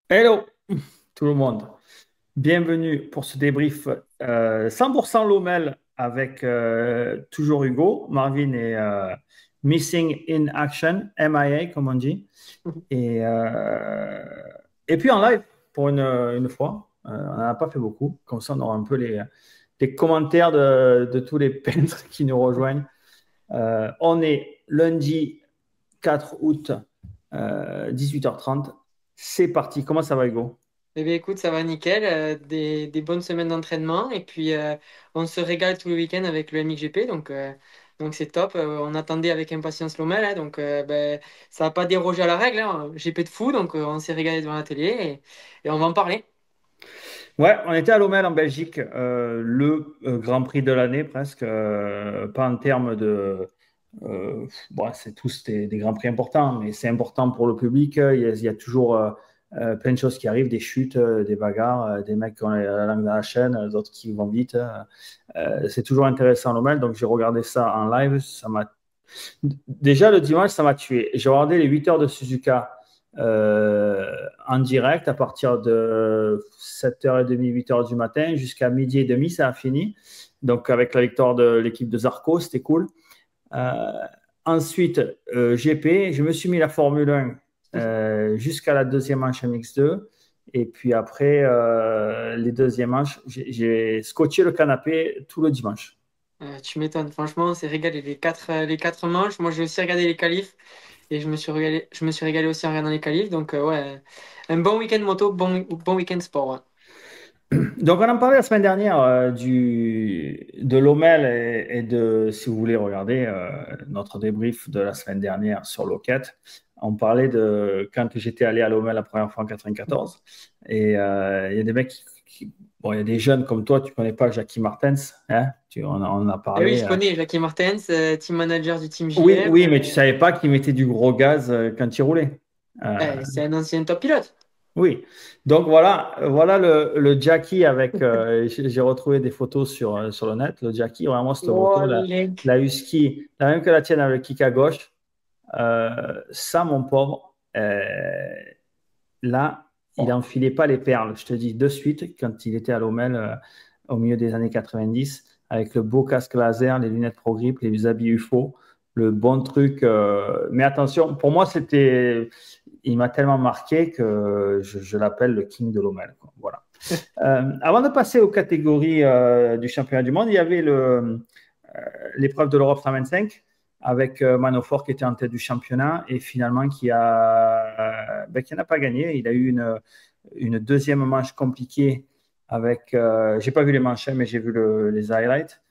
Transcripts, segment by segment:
Hello tout le monde, bienvenue pour ce débrief 100% Lomel avec toujours Hugo, Marvin est Missing in Action, MIA comme on dit, et, euh, et puis en live pour une fois. On n'en a pas fait beaucoup, comme ça on aura un peu les commentaires de tous les peintres qui nous rejoignent. On est lundi 4 août, 18h30, c'est parti, comment ça va Hugo? Eh bien, écoute, ça va nickel. Des bonnes semaines d'entraînement. Et puis, on se régale tout le week-end avec le MXGP. Donc c'est top. On attendait avec impatience l'OMEL. Ben, ça n'a pas dérogé à la règle, hein. GP de fou. Donc, on s'est régalé devant la télé et on va en parler. Ouais, on était à Lommel en Belgique, le Grand Prix de l'année presque, pas en termes de... bon, c'est tous des Grands Prix importants, mais c'est important pour le public. Il y a toujours plein de choses qui arrivent, des chutes, des bagarres, des mecs qui ont la langue dans la chaîne, d'autres qui vont vite. C'est toujours intéressant Lommel, donc j'ai regardé ça en live. Déjà, le dimanche, ça m'a tué. J'ai regardé les 8 heures de Suzuka en direct à partir de 7h30, 8h du matin jusqu'à midi et demi, ça a fini. Donc, avec la victoire de l'équipe de Zarco, c'était cool. Euh, Ensuite, GP, je me suis mis la Formule 1 jusqu'à la deuxième manche MX2. Et puis après, les deuxièmes manches, j'ai scotché le canapé tout le dimanche. Tu m'étonnes. Franchement, on s'est régalé. Les quatre manches. Moi, j'ai aussi regardé les qualifs. Et je me suis régalé aussi en regardant les qualifs. Donc, ouais, un bon week-end moto, bon week-end sport, ouais. Donc, on en parlait la semaine dernière de l'OMEL et de, si vous voulez regarder notre débrief de la semaine dernière sur Loket. On parlait de quand j'étais allé à l'OMEL la première fois en 94. Et il y a des mecs bon, il y a des jeunes comme toi, tu connais pas Jackie Martens, hein? On en a Eh oui, parlé. je connais Jackie Martens, team manager du team Oui, JM. oui, mais tu savais pas qu'il mettait du gros gaz quand il roulait. C'est un ancien top pilote. Oui, donc voilà le Jackie avec, j'ai retrouvé des photos sur le net, le Jackie, vraiment cette moto, Oh, Link. la Husky, la même que la tienne avec le kick à gauche. Ça, mon pauvre, là, il Oh. enfilait pas les perles, je te dis de suite, quand il était à Lommel au milieu des années 90, avec le beau casque laser, les lunettes Pro Grip, les habits UFO, le bon truc. Mais attention, pour moi, il m'a tellement marqué que je l'appelle le King de Lommel, quoi. Voilà. Avant de passer aux catégories du championnat du monde, il y avait l'épreuve de l'Europe 125 avec Manofort qui était en tête du championnat et finalement qui n'a pas gagné. Il a eu une deuxième manche compliquée avec, j'ai pas vu les manches, mais j'ai vu les highlights.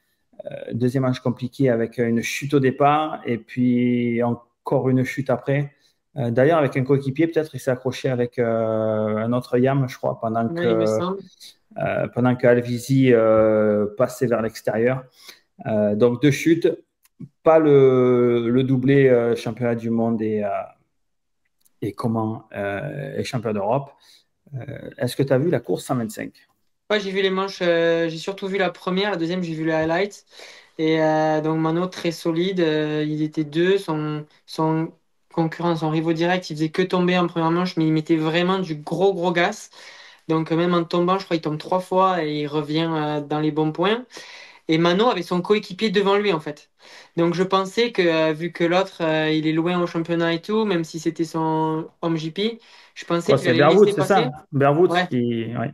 Deuxième manche compliquée avec une chute au départ et puis encore une chute après. D'ailleurs, avec un coéquipier, peut-être il s'est accroché avec un autre Yam, je crois, Ouais, il me semble. pendant que Alvisi passait vers l'extérieur. Donc deux chutes, pas le doublé championnat du monde et champion d'Europe. Est-ce que tu as vu la course 125? Ouais, j'ai vu les manches, j'ai surtout vu la première, la deuxième, j'ai vu les highlights. Et donc Mano, très solide, il était deux, son concurrent, son rivaux direct, il faisait que tomber en première manche, mais il mettait vraiment du gros gaz. Donc même en tombant, je crois qu'il tombe trois fois et il revient dans les bons points. Et Mano avait son coéquipier devant lui en fait. Donc je pensais que vu que l'autre il est loin au championnat et tout, même si c'était son home GP, je pensais Quoi, qu'il c'est allait le Berwood, laisser c'est passer. ça? Berwood Ouais. qui. Ouais.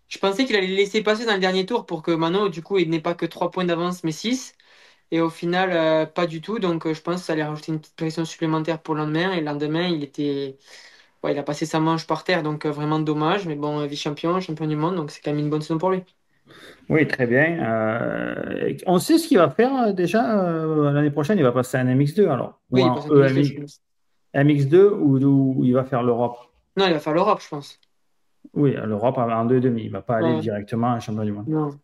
Je pensais qu'il allait le laisser passer dans le dernier tour pour que Mano, du coup, il n'ait pas que 3 points d'avance, mais 6. Et au final, pas du tout. Donc, je pense que ça allait rajouter une petite pression supplémentaire pour le lendemain. Et le lendemain, ouais, il a passé sa manche par terre. Donc, vraiment dommage. Mais bon, vice-champion, champion du monde. Donc, c'est quand même une bonne saison pour lui. Oui, très bien. On sait ce qu'il va faire déjà l'année prochaine. Il va passer en MX2 alors, Oui, ou il en passe en MX2, je pense. MX2 ou il va faire l'Europe. Non, il va faire l'Europe, je pense. Oui, l'Europe en 2,5. Il ne va pas aller Ouais, directement en champion du monde. non.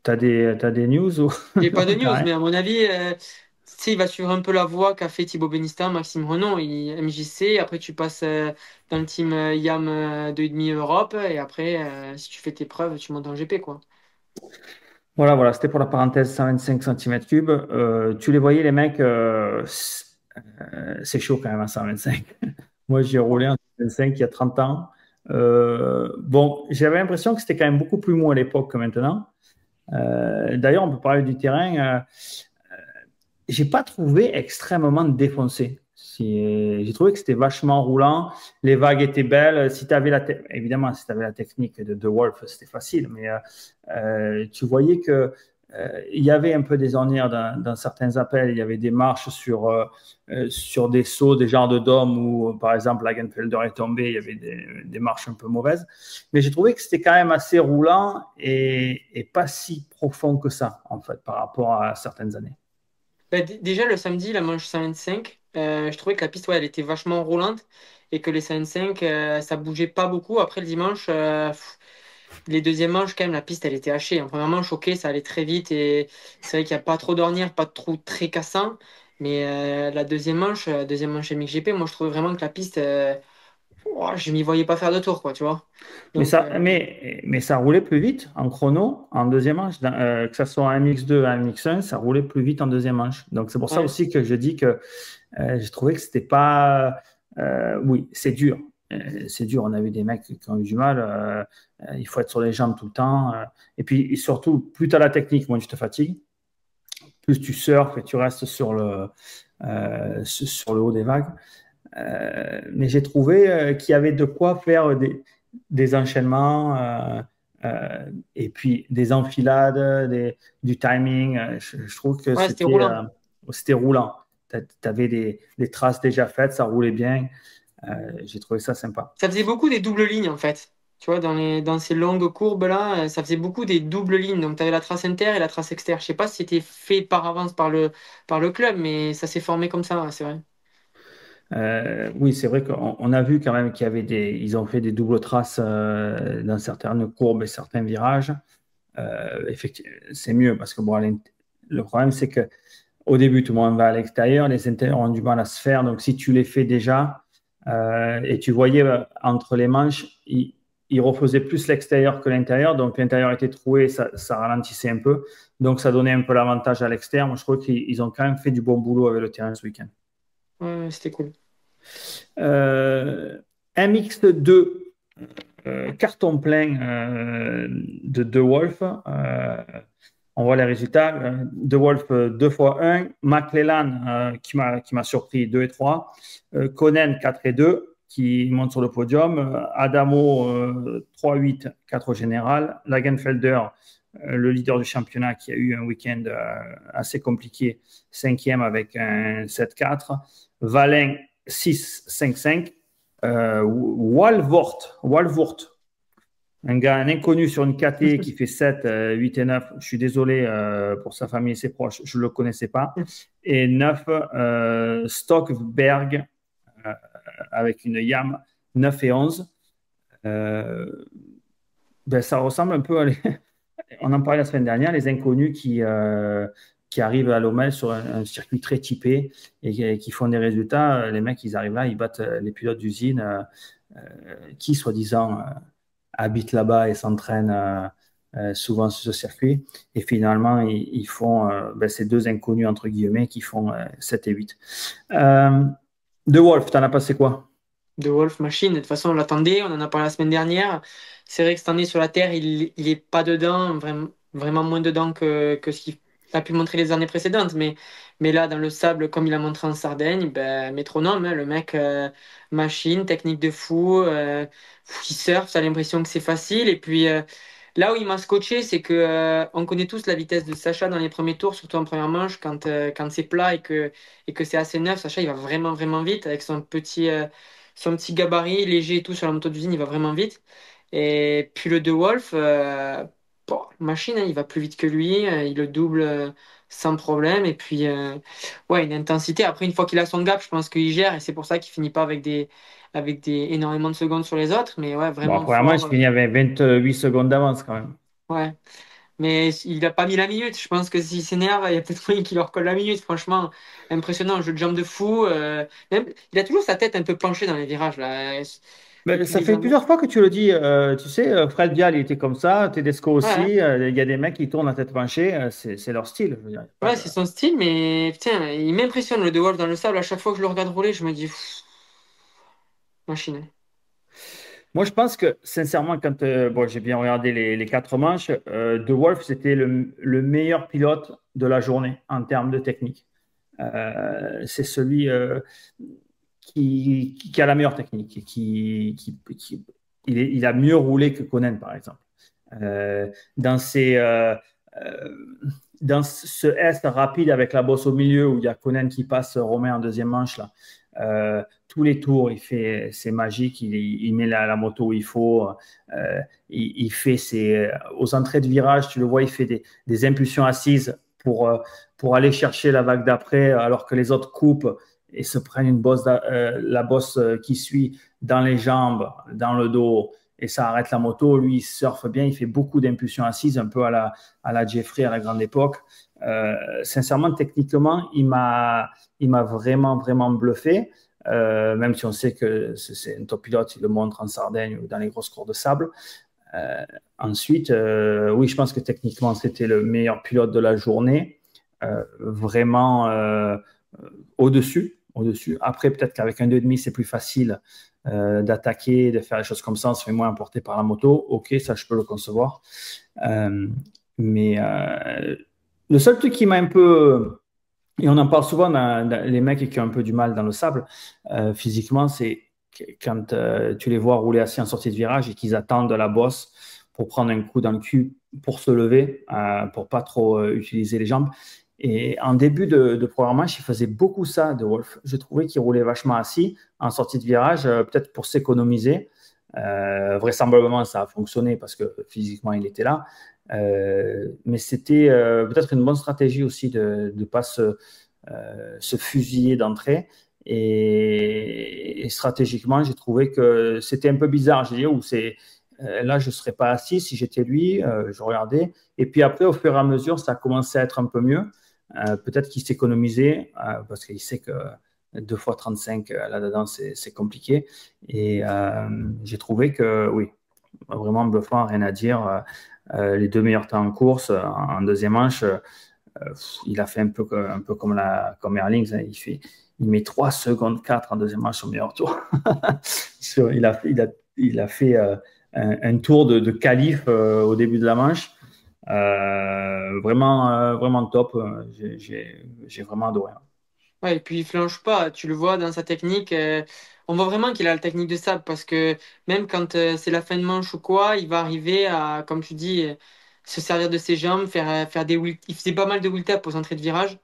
T'as des news ou J'ai pas de t'as news, rien? mais à mon avis, tu sais, il va suivre un peu la voie qu'a fait Thibaut Benista, Maxime Renaud, MJC. Après, tu passes dans le team YAM 2,5 Europe. Et après, si tu fais tes preuves, tu montes en GP, quoi. Voilà, c'était pour la parenthèse 125 cm3. Tu les voyais, les mecs, c'est chaud quand même à 125. Moi, j'ai roulé en 5 il y a 30 ans. Bon, j'avais l'impression que c'était quand même beaucoup plus mou à l'époque que maintenant. D'ailleurs, on peut parler du terrain. J'ai pas trouvé extrêmement défoncé. J'ai trouvé que c'était vachement roulant. Les vagues étaient belles. Si t'avais évidemment, si tu avais la technique de Wolf, c'était facile. Mais tu voyais que il y avait un peu des ornières dans certains appels. Il y avait des marches sur des sauts, des genres de dômes où, par exemple, Lagenfelder est tombé. Il y avait des marches un peu mauvaises. Mais j'ai trouvé que c'était quand même assez roulant et pas si profond que ça, en fait, par rapport à certaines années. Bah, déjà, le samedi, la manche 125, je trouvais que la piste, ouais, elle était vachement roulante et que les 125, ça bougeait pas beaucoup. Après, le dimanche, les deuxièmes manches, quand même, la piste, elle était hachée. En première manche, ok, ça allait très vite et c'est vrai qu'il n'y a pas trop d'ornières, pas de trous très cassants. Mais la deuxième manche MXGP, moi, je trouvais vraiment que la piste, je m'y voyais pas faire de tour, quoi, tu vois. Mais Donc, ça, mais ça roulait plus vite en chrono, en deuxième manche, que ce soit un MX2, un MX1, ça roulait plus vite en deuxième manche. Donc c'est pour ça ouais. aussi que je dis que j'ai trouvé que c'était pas. Oui, c'est dur. C'est dur. On a vu des mecs qui ont eu du mal. Il faut être sur les jambes tout le temps. Et puis surtout, plus tu as la technique, moins tu te fatigues. Plus tu surfes et tu restes sur le haut des vagues. Mais j'ai trouvé qu'il y avait de quoi faire des enchaînements et puis des enfilades, du timing. Je trouve que Ouais, c'était roulant. c'était roulant. Tu avais des traces déjà faites, ça roulait bien. J'ai trouvé ça sympa. Ça faisait beaucoup des doubles lignes en fait. Tu vois, dans ces longues courbes-là, ça faisait beaucoup des doubles lignes. Donc, tu avais la trace inter et la trace externe. Je sais pas si c'était fait par avance par le club, mais ça s'est formé comme ça, c'est vrai. Oui, c'est vrai qu'on a vu quand même qu'il y avait ils ont fait des doubles traces dans certaines courbes et certains virages. Effectivement, c'est mieux parce que bon, le problème, c'est que au début, tout le monde va à l'extérieur, les intérieurs ont du mal à se faire. Donc, si tu les fais déjà, et tu voyais entre les manches, ils refaisaient plus l'extérieur que l'intérieur. Donc, l'intérieur était troué, ça ralentissait un peu. Donc, ça donnait un peu l'avantage à l'extérieur. Moi, je trouve qu'ils ont quand même fait du bon boulot avec le terrain ce week-end. Ouais, c'était cool. MX2, carton plein de Wolf. On voit les résultats. De Wolf 2 fois 1, McClellan qui m'a surpris 2 et 3, Conen 4 et 2 qui monte sur le podium, Adamo 3-8, 4 au général, Lagenfelder, le leader du championnat qui a eu un week-end assez compliqué, cinquième avec un 7-4, Valin 6-5-5, Walvort, un inconnu sur une KT qui fait 7, 8 et 9. Je suis désolé pour sa famille et ses proches, je ne le connaissais pas. Et 9, Stockberg euh, avec une YAM 9 et 11. Euh, ben, ça ressemble un peu on en parlait la semaine dernière, les inconnus qui arrivent à Lommel sur un circuit très typé et qui font des résultats. Les mecs, ils arrivent là, ils battent les pilotes d'usine qui, soi-disant, habitent là-bas et s'entraînent souvent sur ce circuit. Et finalement, ils font ces deux inconnus, entre guillemets, qui font 7 et 8. De Wolf, t'en as passé quoi? De Wolf Machine, de toute façon, on l'attendait, on en a parlé la semaine dernière. C'est vrai que cette année sur la Terre, il est pas dedans, vraiment moins dedans que ce qu'il a pu montrer les années précédentes. Mais là, dans le sable, comme il a montré en Sardaigne, ben, métronome, hein, le mec, machine, technique de fou, il surfe, t'as l'impression que c'est facile. Et puis là où il m'a scotché, c'est que on connaît tous la vitesse de Sacha dans les premiers tours, surtout en première manche, quand c'est plat et que c'est assez neuf. Sacha, il va vraiment vite avec son petit gabarit léger et tout sur la moto d'usine, il va vraiment vite. Et puis le De Wolf, bon, machine, hein, il va plus vite que lui, il le double sans problème. Et puis, ouais, une intensité. Après, une fois qu'il a son gap, je pense qu'il gère et c'est pour ça qu'il finit pas avec des énormément de secondes sur les autres. Mais ouais, Bon, vraiment premièrement, fort. je finis avec 28 secondes d'avance quand même. Ouais. Mais il a pas mis la minute. Je pense que s'il s'énerve, il y a peut-être moyen qu'il leur colle la minute. Franchement, impressionnant, jeu de jump de fou. Même, il a toujours sa tête un peu penchée dans les virages là. Et Ben, puis ça les fait avants. plusieurs fois que tu le dis. Tu sais, Fred Vial, il était comme ça. Tedesco Ouais, hein. aussi. Il y a des mecs qui tournent la tête penchée. C'est leur style. Je veux dire, y a pas Ouais, de... c'est son style, mais putain, il m'impressionne le De Wolf dans le sable. À chaque fois que je le regarde rouler, je me dis, pff, machine. Moi, je pense que, sincèrement, quand bon, j'ai bien regardé les quatre manches, De Wolf, c'était le meilleur pilote de la journée en termes de technique. C'est celui qui a la meilleure technique, il a mieux roulé que Conan, par exemple. Dans euh, dans ce S rapide avec la bosse au milieu où il y a Conan qui passe Romain en deuxième manche là, tous les tours, c'est magique, il met la moto où il faut, il fait aux entrées de virage, tu le vois, il fait des impulsions assises pour aller chercher la vague d'après, alors que les autres coupent et se prennent la bosse qui suit dans les jambes, dans le dos, et ça arrête la moto. Lui, il surfe bien, il fait beaucoup d'impulsions assises, un peu à la Jeffrey à la grande époque. Sincèrement, techniquement, il m'a vraiment, vraiment bluffé. Même si on sait que c'est un top pilote, il le montre en Sardaigne ou dans les grosses cours de sable. Ensuite, oui, je pense que techniquement, c'était le meilleur pilote de la journée. Vraiment au-dessus. Au-dessus. Après, peut-être qu'avec un 2,5, c'est plus facile d'attaquer, de faire des choses comme ça, on se fait moins emporter par la moto. Ok, ça, je peux le concevoir. Euh, mais le seul truc qui m'a un peu. Et on en parle souvent, les mecs qui ont un peu du mal dans le sable, physiquement, c'est quand tu les vois rouler assis en sortie de virage et qu'ils attendent de la bosse pour prendre un coup dans le cul pour se lever, pour pas trop utiliser les jambes. Et en début de première manche, il faisait beaucoup ça de Wolf. Je trouvais qu'il roulait vachement assis en sortie de virage, peut-être pour s'économiser. Vraisemblablement, ça a fonctionné parce que physiquement, il était là. Mais c'était peut-être une bonne stratégie aussi de ne pas se fusiller d'entrée. Et stratégiquement, j'ai trouvé que c'était un peu bizarre. J'ai dit, oh, là, je ne serais pas assis si j'étais lui. Je regardais. Et puis après, au fur et à mesure, ça a commencé à être un peu mieux. Peut-être qu'il s'économisait parce qu'il sait que 2 fois 35 là-dedans, c'est compliqué. Et j'ai trouvé que, oui, vraiment bluffant, rien à dire. Les deux meilleurs temps en course, en deuxième manche, il a fait un peu comme Erling, hein, il met 3 secondes 4 en deuxième manche au meilleur tour. Il a fait un tour de qualif au début de la manche. Vraiment top. J'ai vraiment adoré. Ouais, et puis il flanche pas, tu le vois dans sa technique. On voit vraiment qu'il a la technique de sable parce que même quand c'est la fin de manche ou quoi, il va arriver à, comme tu dis, se servir de ses jambes, faire il faisait pas mal de wheel tap aux entrées de virage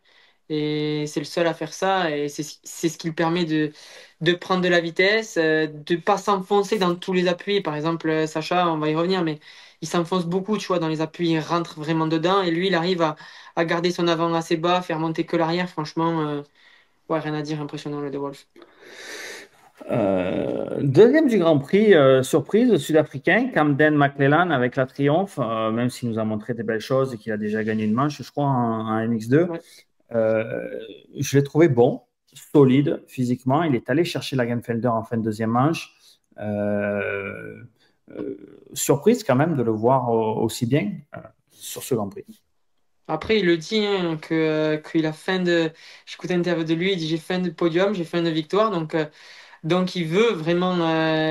et c'est le seul à faire ça et c'est ce qui lui permet de prendre de la vitesse, de pas s'enfoncer dans tous les appuis. Par exemple, Sacha, on va y revenir, mais il s'enfonce beaucoup, tu vois, dans les appuis, il rentre vraiment dedans et lui, il arrive à garder son avant assez bas, faire monter que l'arrière, franchement. Ouais, rien à dire, impressionnant le De Wolf. Deuxième du Grand Prix, surprise, le Sud-Africain, Camden McClellan avec la Triomphe, même s'il nous a montré des belles choses et qu'il a déjà gagné une manche, je crois, en MX2. Ouais. Je l'ai trouvé bon, solide physiquement. Il est allé chercher la Lagenfelder en fin de deuxième manche. Euh, Surprise quand même de le voir aussi bien sur ce Grand Prix. Après, il le dit hein, qu'il a fin de. J'écoutais une interview de lui, il dit j'ai fin de podium, j'ai fin de victoire, donc il veut vraiment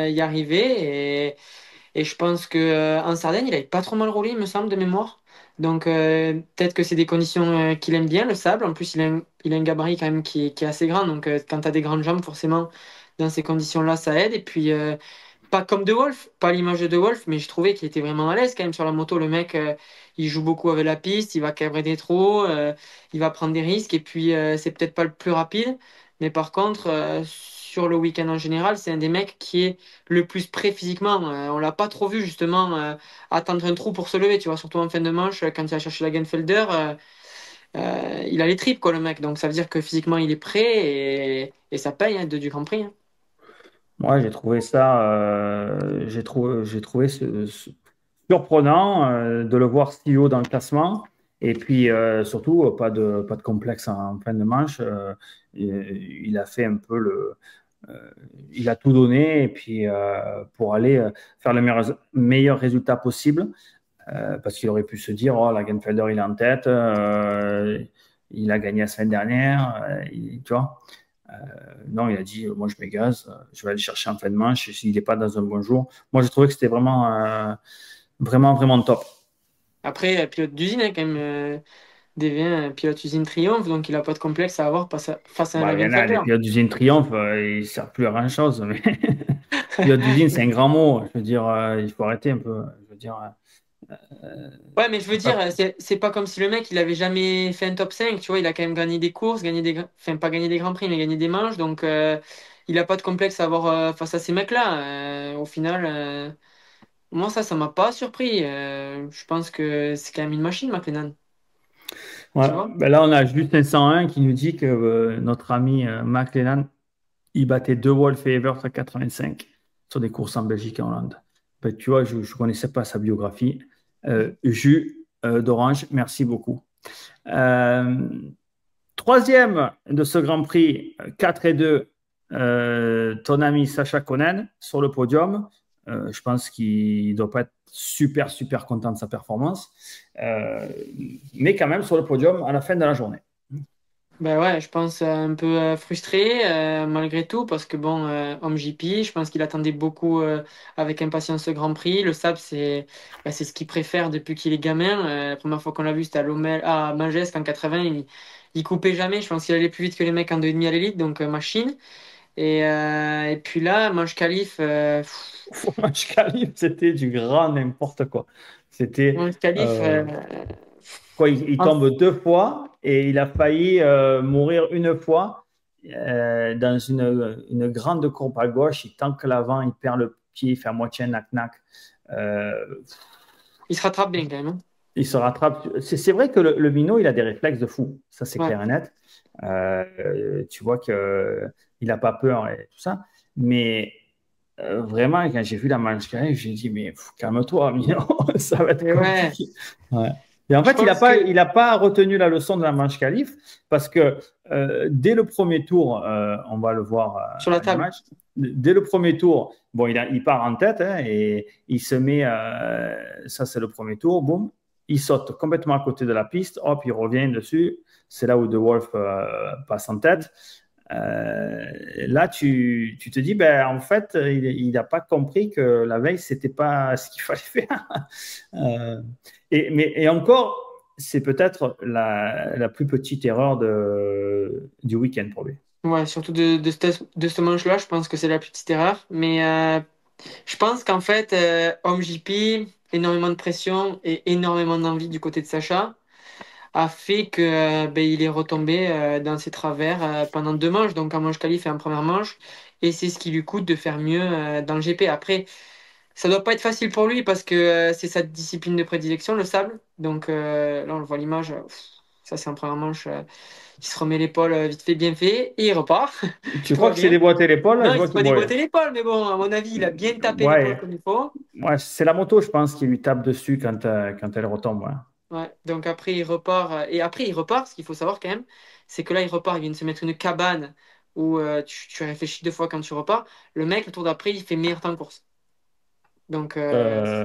y arriver. Et je pense que en Sardaigne, il avait pas trop mal roulé, il me semble, de mémoire. Donc peut-être que c'est des conditions qu'il aime bien, le sable. En plus, il a un gabarit quand même qui est assez grand. Donc quand tu as des grandes jambes, forcément, dans ces conditions-là, ça aide. Et puis, pas comme De Wolf, pas l'image de De Wolf, mais je trouvais qu'il était vraiment à l'aise quand même sur la moto. Le mec, il joue beaucoup avec la piste, il va cabrer des trous, il va prendre des risques. Et puis, c'est peut-être pas le plus rapide. Mais par contre, sur le week-end en général, c'est un des mecs qui est le plus prêt physiquement. On l'a pas trop vu justement attendre un trou pour se lever, tu vois, surtout en fin de manche, quand il a cherché la Gunfelder, il a les tripes, quoi, le mec. Donc ça veut dire que physiquement, il est prêt et ça paye hein, du Grand Prix. Hein. Moi, j'ai trouvé ça, j'ai trouvé surprenant de le voir si haut dans le classement. Et puis surtout, pas de complexe en fin de manche. Il a fait un peu euh, il a tout donné et puis pour aller faire le meilleur résultat possible. Parce qu'il aurait pu se dire, oh, Lagenfelder, il est en tête, il a gagné la semaine dernière, tu vois. Non, il a dit, moi je m'égase, je vais aller chercher en fin de manche, s'il n'est pas dans un bon jour. Moi, j'ai trouvé que c'était vraiment top. Après, pilote d'usine, hein, quand même, devient pilote usine triomphe, donc il n'a pas de complexe à avoir face à un Bah, il y en a, les Lagenfelder. pilotes d'usine Triomphe, ils ne servent plus à grand-chose. Mais pilote d'usine, c'est un grand mot. Je veux dire, il faut arrêter un peu. Je veux dire, Ouais, mais je veux c'est dire, pas- c'est pas comme si le mec, il avait jamais fait un top 5, tu vois, il a quand même gagné des courses, enfin, pas gagné des grands prix, mais gagné des manches, donc il a pas de complexe à avoir face à ces mecs-là. Au final, moi, ça m'a pas surpris. Je pense que c'est quand même une machine, McLennan, Ouais. tu vois. Ben là, on a juste un 101 qui nous dit que notre ami Mark Lennon, il battait deux Wolf et Evert à 85 sur des courses en Belgique et en Hollande. Ben, tu vois, je ne connaissais pas sa biographie. Jus d'orange, merci beaucoup. Euh, Troisième de ce Grand Prix, 4 et 2, ton ami Sacha Konen sur le podium. Je pense qu'il ne doit pas être super content de sa performance, Euh, mais quand même sur le podium à la fin de la journée. Ben ouais, je pense un peu frustré malgré tout parce que bon, Homme GP, je pense qu'il attendait beaucoup avec impatience ce Grand Prix. Le sable, c'est ce qu'il préfère depuis qu'il est gamin. La première fois qu'on l'a vu, c'était à Magesque en 80. Il coupait jamais. Je pense qu'il allait plus vite que les mecs en 2,5 à l'élite, donc machine. Et puis là, Manche Qualif, Fromage calibre, c'était du grand n'importe quoi. C'était Manche Qualif, quoi, il tombe deux fois et il a failli mourir une fois dans une grande courbe à gauche. Il tanque l'avant, il perd le pied, il fait à moitié un knack-knack. Euh, il se rattrape bien quand même, hein. il se rattrape. C'est vrai que le minot, il a des réflexes de fou. Ça, c'est Ouais. clair et net. Tu vois qu'il n'a pas peur et tout ça. Mais vraiment, quand j'ai vu la manche qui arrive, j'ai dit, mais calme-toi, Minot, ça va être Et ouais, compliqué. Ouais. Et en je fait, pense que il a pas retenu la leçon de la manche qualif parce que dès le premier tour, on va le voir sur la à table. l'image, dès le premier tour, bon, il part en tête hein, et il se met, ça c'est le premier tour, boum, il saute complètement à côté de la piste, hop, il revient dessus, c'est là où De Wolf passe en tête. Là, tu te dis, ben, en fait, il n'a pas compris que la veille, c'était pas ce qu'il fallait faire. Euh, et encore, c'est peut-être la plus petite erreur du week-end pour lui. Ouais, surtout de ce manche-là, je pense que c'est la petite erreur. Mais je pense qu'en fait, Home GP, énormément de pression et énormément d'envie du côté de Sacha, a fait que ben, il est retombé dans ses travers pendant deux manches, donc en manche qualif et en première manche. Et c'est ce qui lui coûte de faire mieux dans le GP. Après, ça doit pas être facile pour lui parce que c'est sa discipline de prédilection, le sable. Donc là, on le voit à l'image. Ça, c'est en première manche. Il se remet l'épaule vite fait, bien fait, et il repart. Tu Tout crois va qu'il s'est bien. déboîté l'épaule? Là, Non, je il vois s'est qu'il pas bon, déboîté l'épaule, mais bon, à mon avis, il a bien tapé l'épaule ouais, comme il faut. ouais, c'est la moto, je pense, qui lui tape dessus quand elle retombe. Ouais. Ouais. Donc après, il repart. Et après, il repart. Ce qu'il faut savoir quand même, c'est que là, il repart. Il vient de se mettre une cabane où tu réfléchis deux fois quand tu repars. Le mec, le tour d'après, il fait meilleur temps en course. Donc,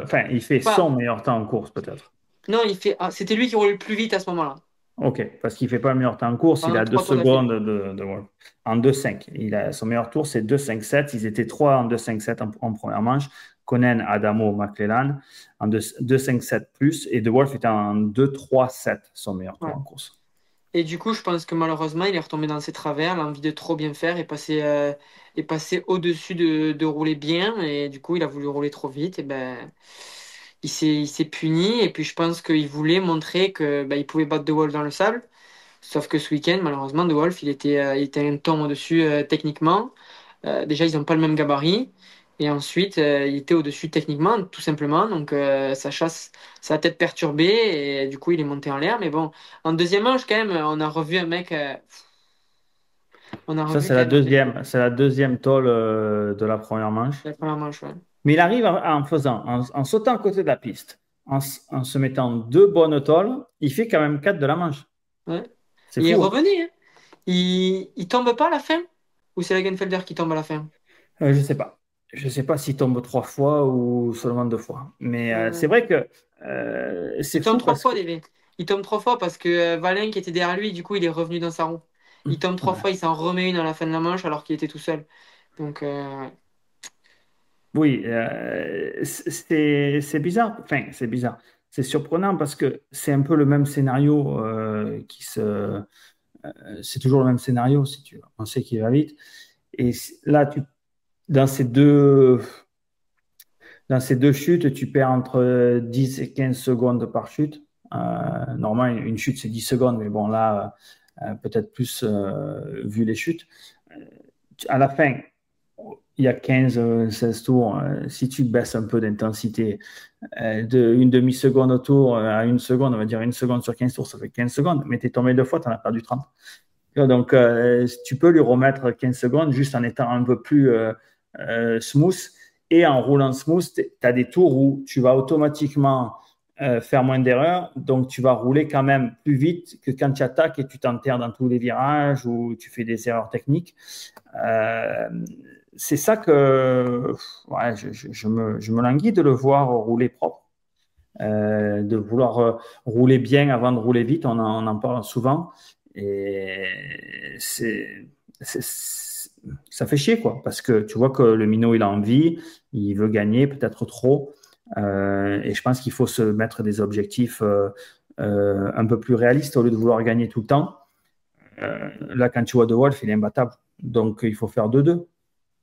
Enfin, il fait pas. son meilleur temps en course, peut-être. Non, il fait. Ah, c'était lui qui roulait le plus vite à ce moment-là, OK, parce qu'il ne fait pas le meilleur temps en course, il pendant a deux trois tours d'affilée. secondes en 2,5. Son meilleur tour, c'est 2,57. Ils étaient trois en 2,57 en première manche. Conan, Adamo, McClellan en 2,57 plus. Et De Wolf était en 2,37, son meilleur tour Ouais. en course. Et du coup, je pense que malheureusement, il est retombé dans ses travers, l'envie de trop bien faire et passer au-dessus de rouler bien. Et du coup, il a voulu rouler trop vite. Et ben, il s'est puni. Et puis, je pense qu'il voulait montrer que ben, il pouvait battre De Wolf dans le sable. Sauf que ce week-end, malheureusement, De Wolf, il était un ton au-dessus techniquement. Déjà, ils n'ont pas le même gabarit. Et ensuite, il était au-dessus techniquement, tout simplement. Donc, ça a peut-être perturbé. Et du coup, il est monté en l'air. Mais bon, en deuxième manche, quand même, on a revu un mec. On a Ça, revu quand même un mec de c'est la deuxième tôle de la première manche. la première manche. Ouais. Mais il arrive en sautant à côté de la piste, en se mettant deux bonnes tôles, il fait quand même 4 de la manche. Ouais. C'est Il est fou, hein? revenu. Hein. Il tombe pas à la fin? Ou c'est Lagenfelder qui tombe à la fin? Je sais pas. Je sais pas s'il tombe trois fois ou seulement deux fois. Mais c'est Euh, vrai que c'est il tombe fou trois parce fois, que David. Il tombe trois fois parce que Valin qui était derrière lui, du coup, il est revenu dans sa roue. Il tombe 3 fois, il s'en remet une à la fin de la manche alors qu'il était tout seul. Donc, Oui, c'est bizarre. Enfin, c'est bizarre. C'est surprenant parce que c'est un peu le même scénario c'est toujours le même scénario si tu veux. On sait qu'il va vite. Et là, dans ces deux, dans ces deux chutes, tu perds entre 10 et 15 secondes par chute. Normalement, une chute, c'est 10 secondes, mais bon, là, peut-être plus vu les chutes. À la fin, il y a 15, 16 tours. Si tu baisses un peu d'intensité de une demi-seconde au tour à une seconde, on va dire une seconde sur 15 tours, ça fait 15 secondes, mais tu es tombé deux fois, tu en as perdu 30. Donc, tu peux lui remettre 15 secondes juste en étant un peu plus smooth. Et en roulant smooth, tu as des tours où tu vas automatiquement faire moins d'erreurs. Donc, tu vas rouler quand même plus vite que quand tu attaques et tu t'enterres dans tous les virages ou tu fais des erreurs techniques. Euh, c'est ça que ouais, je me languis de le voir rouler propre, de vouloir rouler bien avant de rouler vite. On en parle souvent. Et ça fait chier, quoi, parce que tu vois que le minot, il a envie, il veut gagner, peut-être trop. Et je pense qu'il faut se mettre des objectifs un peu plus réalistes au lieu de vouloir gagner tout le temps. Là, quand tu vois De Wolf, il est imbattable. Donc, il faut faire 2-2.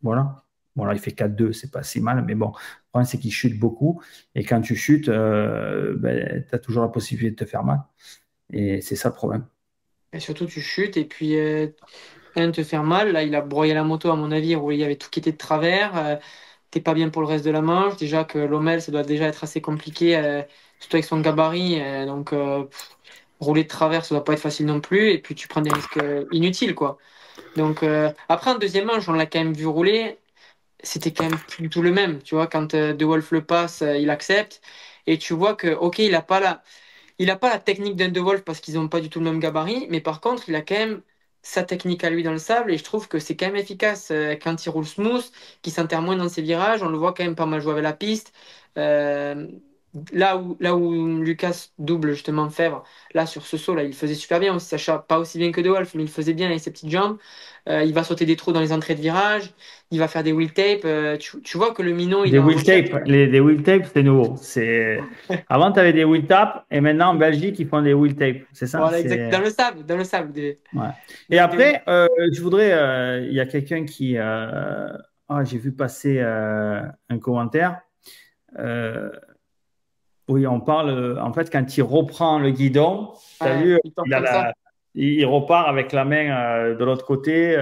Voilà. Bon, là, il fait 4-2, c'est pas si mal, mais bon, le problème, c'est qu'il chute beaucoup. Et quand tu chutes, ben, tu as toujours la possibilité de te faire mal. Et c'est ça le problème. et surtout, tu chutes et puis te faire mal. Là, il a broyé la moto, à mon avis, où il y avait tout qui était de travers. T'es pas bien pour le reste de la manche. Déjà que l'Omel, ça doit déjà être assez compliqué, surtout avec son gabarit. Donc, rouler de travers, ça doit pas être facile non plus. Et puis, tu prends des risques inutiles, quoi. Donc, après, en deuxième manche, on l'a quand même vu rouler. C'était quand même plus du tout le même. Tu vois, quand De Wolf le passe, il accepte. Et tu vois que, ok, il a pas la technique d'un De Wolf parce qu'ils n'ont pas du tout le même gabarit, mais par contre, il a quand même sa technique à lui dans le sable et je trouve que c'est quand même efficace quand il roule smooth, qu'il s'enterre moins dans ses virages. On le voit quand même pas mal jouer avec la piste. Euh, là où Lucas double justement Fèvre, là sur ce saut, là, il faisait super bien aussi, Sacha, pas aussi bien que De Wolf, mais il faisait bien avec ses petites jambes. Il va sauter des trous dans les entrées de virage, il va faire des wheel tape. Tu vois que le minot, il Des est en wheel recherche. tape, des wheel tape, c'est nouveau. Avant, tu avais des wheel tap et maintenant en Belgique, ils font des wheel tape. C'est ça? Voilà, exact. Dans le sable. Ouais. Et Des- après, je voudrais, il y a quelqu'un qui, j'ai vu passer un commentaire. Euh, oui, on parle, en fait, quand il reprend le guidon, tu as Ouais, vu, il tombe comme ça. il repart avec la main de l'autre côté,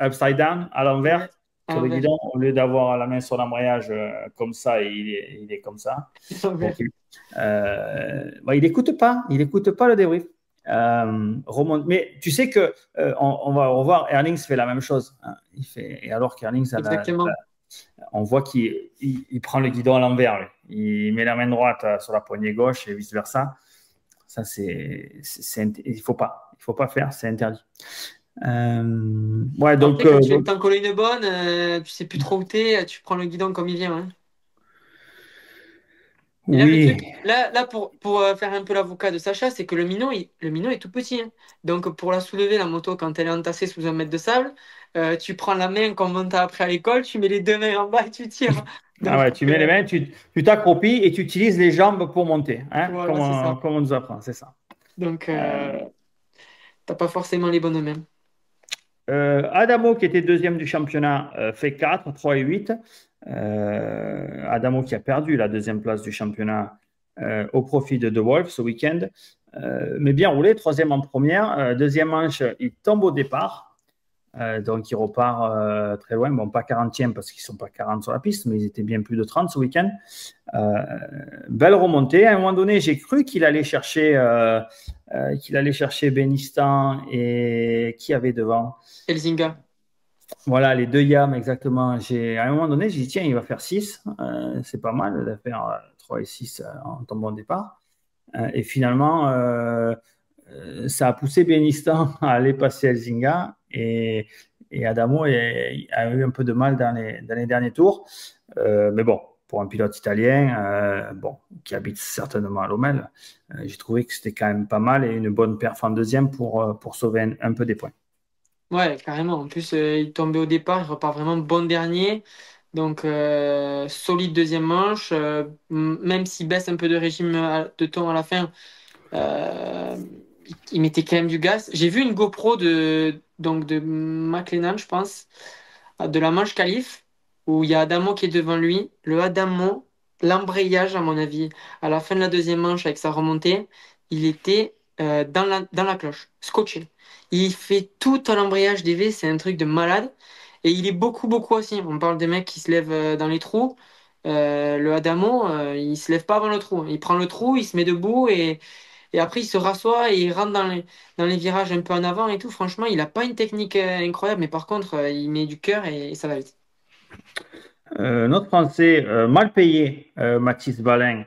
upside down, à l'envers, Ouais, à sur le l'envers. guidon, au lieu d'avoir la main sur l'embrayage comme ça, il est comme ça. À Ok. l'envers. Il écoute pas le débrief. Remonte. Mais tu sais que on va revoir, Erlings fait la même chose, hein. Et alors qu'Erlings, Exactement. on voit il prend le guidon à l'envers, lui. Il met la main droite sur la poignée gauche et vice-versa. Ça, il faut pas faire, c'est interdit. Ouais, Après, quand tu veux t'en coller une bonne, tu sais plus trop où t'es, tu prends le guidon comme il vient, hein. Et là, le oui, truc, là pour faire un peu l'avocat de Sacha, c'est que le minot est tout petit, hein. Donc, pour la soulever, la moto, quand elle est entassée sous un mètre de sable, tu prends la main comme on t'a appris à l'école, tu mets les deux mains en bas et tu tires. ah Donc, ouais, tu mets les mains, tu t'accroupis et tu utilises les jambes pour monter, hein, voilà, c'est ça. comme on nous apprend, c'est ça. Donc, Euh, t'as pas forcément les bonnes mains. Adamo, qui était deuxième du championnat, fait 4, 3 et 8. Adamo qui a perdu la deuxième place du championnat au profit de De Wolf ce week-end. Mais bien roulé, troisième en première. Deuxième manche, il tombe au départ. Donc il repart très loin. Bon, pas 40e parce qu'ils ne sont pas 40 sur la piste, mais ils étaient bien plus de 30 ce week-end. Euh, Belle remontée. À un moment donné, j'ai cru qu'il allait chercher Benistan et qui avait devant. Elzinga. Voilà, les deux yams, exactement. À un moment donné, j'ai dit, tiens, il va faire 6. C'est pas mal de faire 3 et 6 en tombant au départ. Et finalement, ça a poussé Benistan à aller passer Elzinga. Et Adamo a eu un peu de mal dans les derniers tours. Mais bon, pour un pilote italien, bon, qui habite certainement à Lommel, j'ai trouvé que c'était quand même pas mal et une bonne perf en deuxième pour sauver un peu des points. Ouais, carrément. En plus, il tombait au départ, il repart vraiment bon dernier. Donc, solide deuxième manche. Même s'il baisse un peu de régime de temps à la fin, euh, il mettait quand même du gaz. J'ai vu une GoPro de McLennan, je pense, de la manche qualif, où il y a Adamo qui est devant lui. Le Adamo, l'embrayage, à mon avis, à la fin de la deuxième manche avec sa remontée, il était dans la cloche, scotché. Il fait tout à l'embrayage des V, c'est un truc de malade. Et il est beaucoup, beaucoup aussi. On parle des mecs qui se lèvent dans les trous. Le Adamo, il se lève pas avant le trou. Il prend le trou, il se met debout et après il se rassoit et il rentre dans les virages un peu en avant et tout. Franchement, il a pas une technique incroyable, mais par contre, il met du cœur et ça va vite. Notre Français, mal payé, Mathis Balin,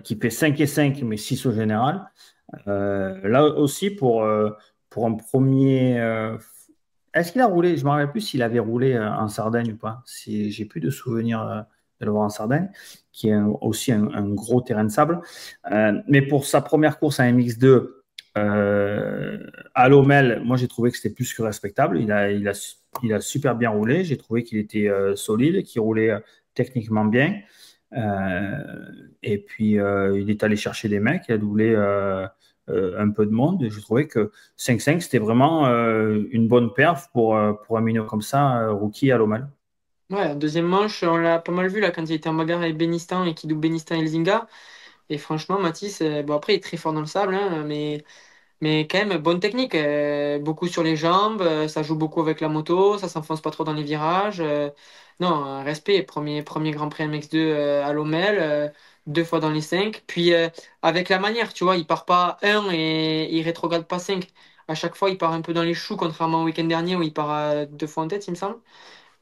qui fait 5 et 5, mais 6 au général. Là aussi, pour un premier. Est-ce qu'il a roulé? Je ne me rappelle plus s'il avait roulé en Sardaigne ou pas. Si, j'ai plus de souvenirs de le voir en Sardaigne, qui est aussi un gros terrain de sable. Mais pour sa première course à MX2 à Lommel, moi j'ai trouvé que c'était plus que respectable. Il a super bien roulé. J'ai trouvé qu'il était solide, qu'il roulait techniquement bien. Et puis, il est allé chercher des mecs, il a doublé un peu de monde. Et je trouvais que 5-5, c'était vraiment une bonne perf pour un minot comme ça, rookie à Lommel. Ouais, deuxième manche, on l'a pas mal vu là quand il était en bagarre avec Benistan et qui double Benistan et Elzinga. Et franchement, Mathis, bon après il est très fort dans le sable, hein, mais quand même bonne technique. Beaucoup sur les jambes, ça joue beaucoup avec la moto, ça s'enfonce pas trop dans les virages. Non, respect, premier Grand Prix MX2 à Lommel, deux fois dans les cinq. Puis avec la manière, tu vois, il part pas un et il rétrograde pas cinq. À chaque fois, il part un peu dans les choux, contrairement au week-end dernier où il part deux fois en tête, il me semble.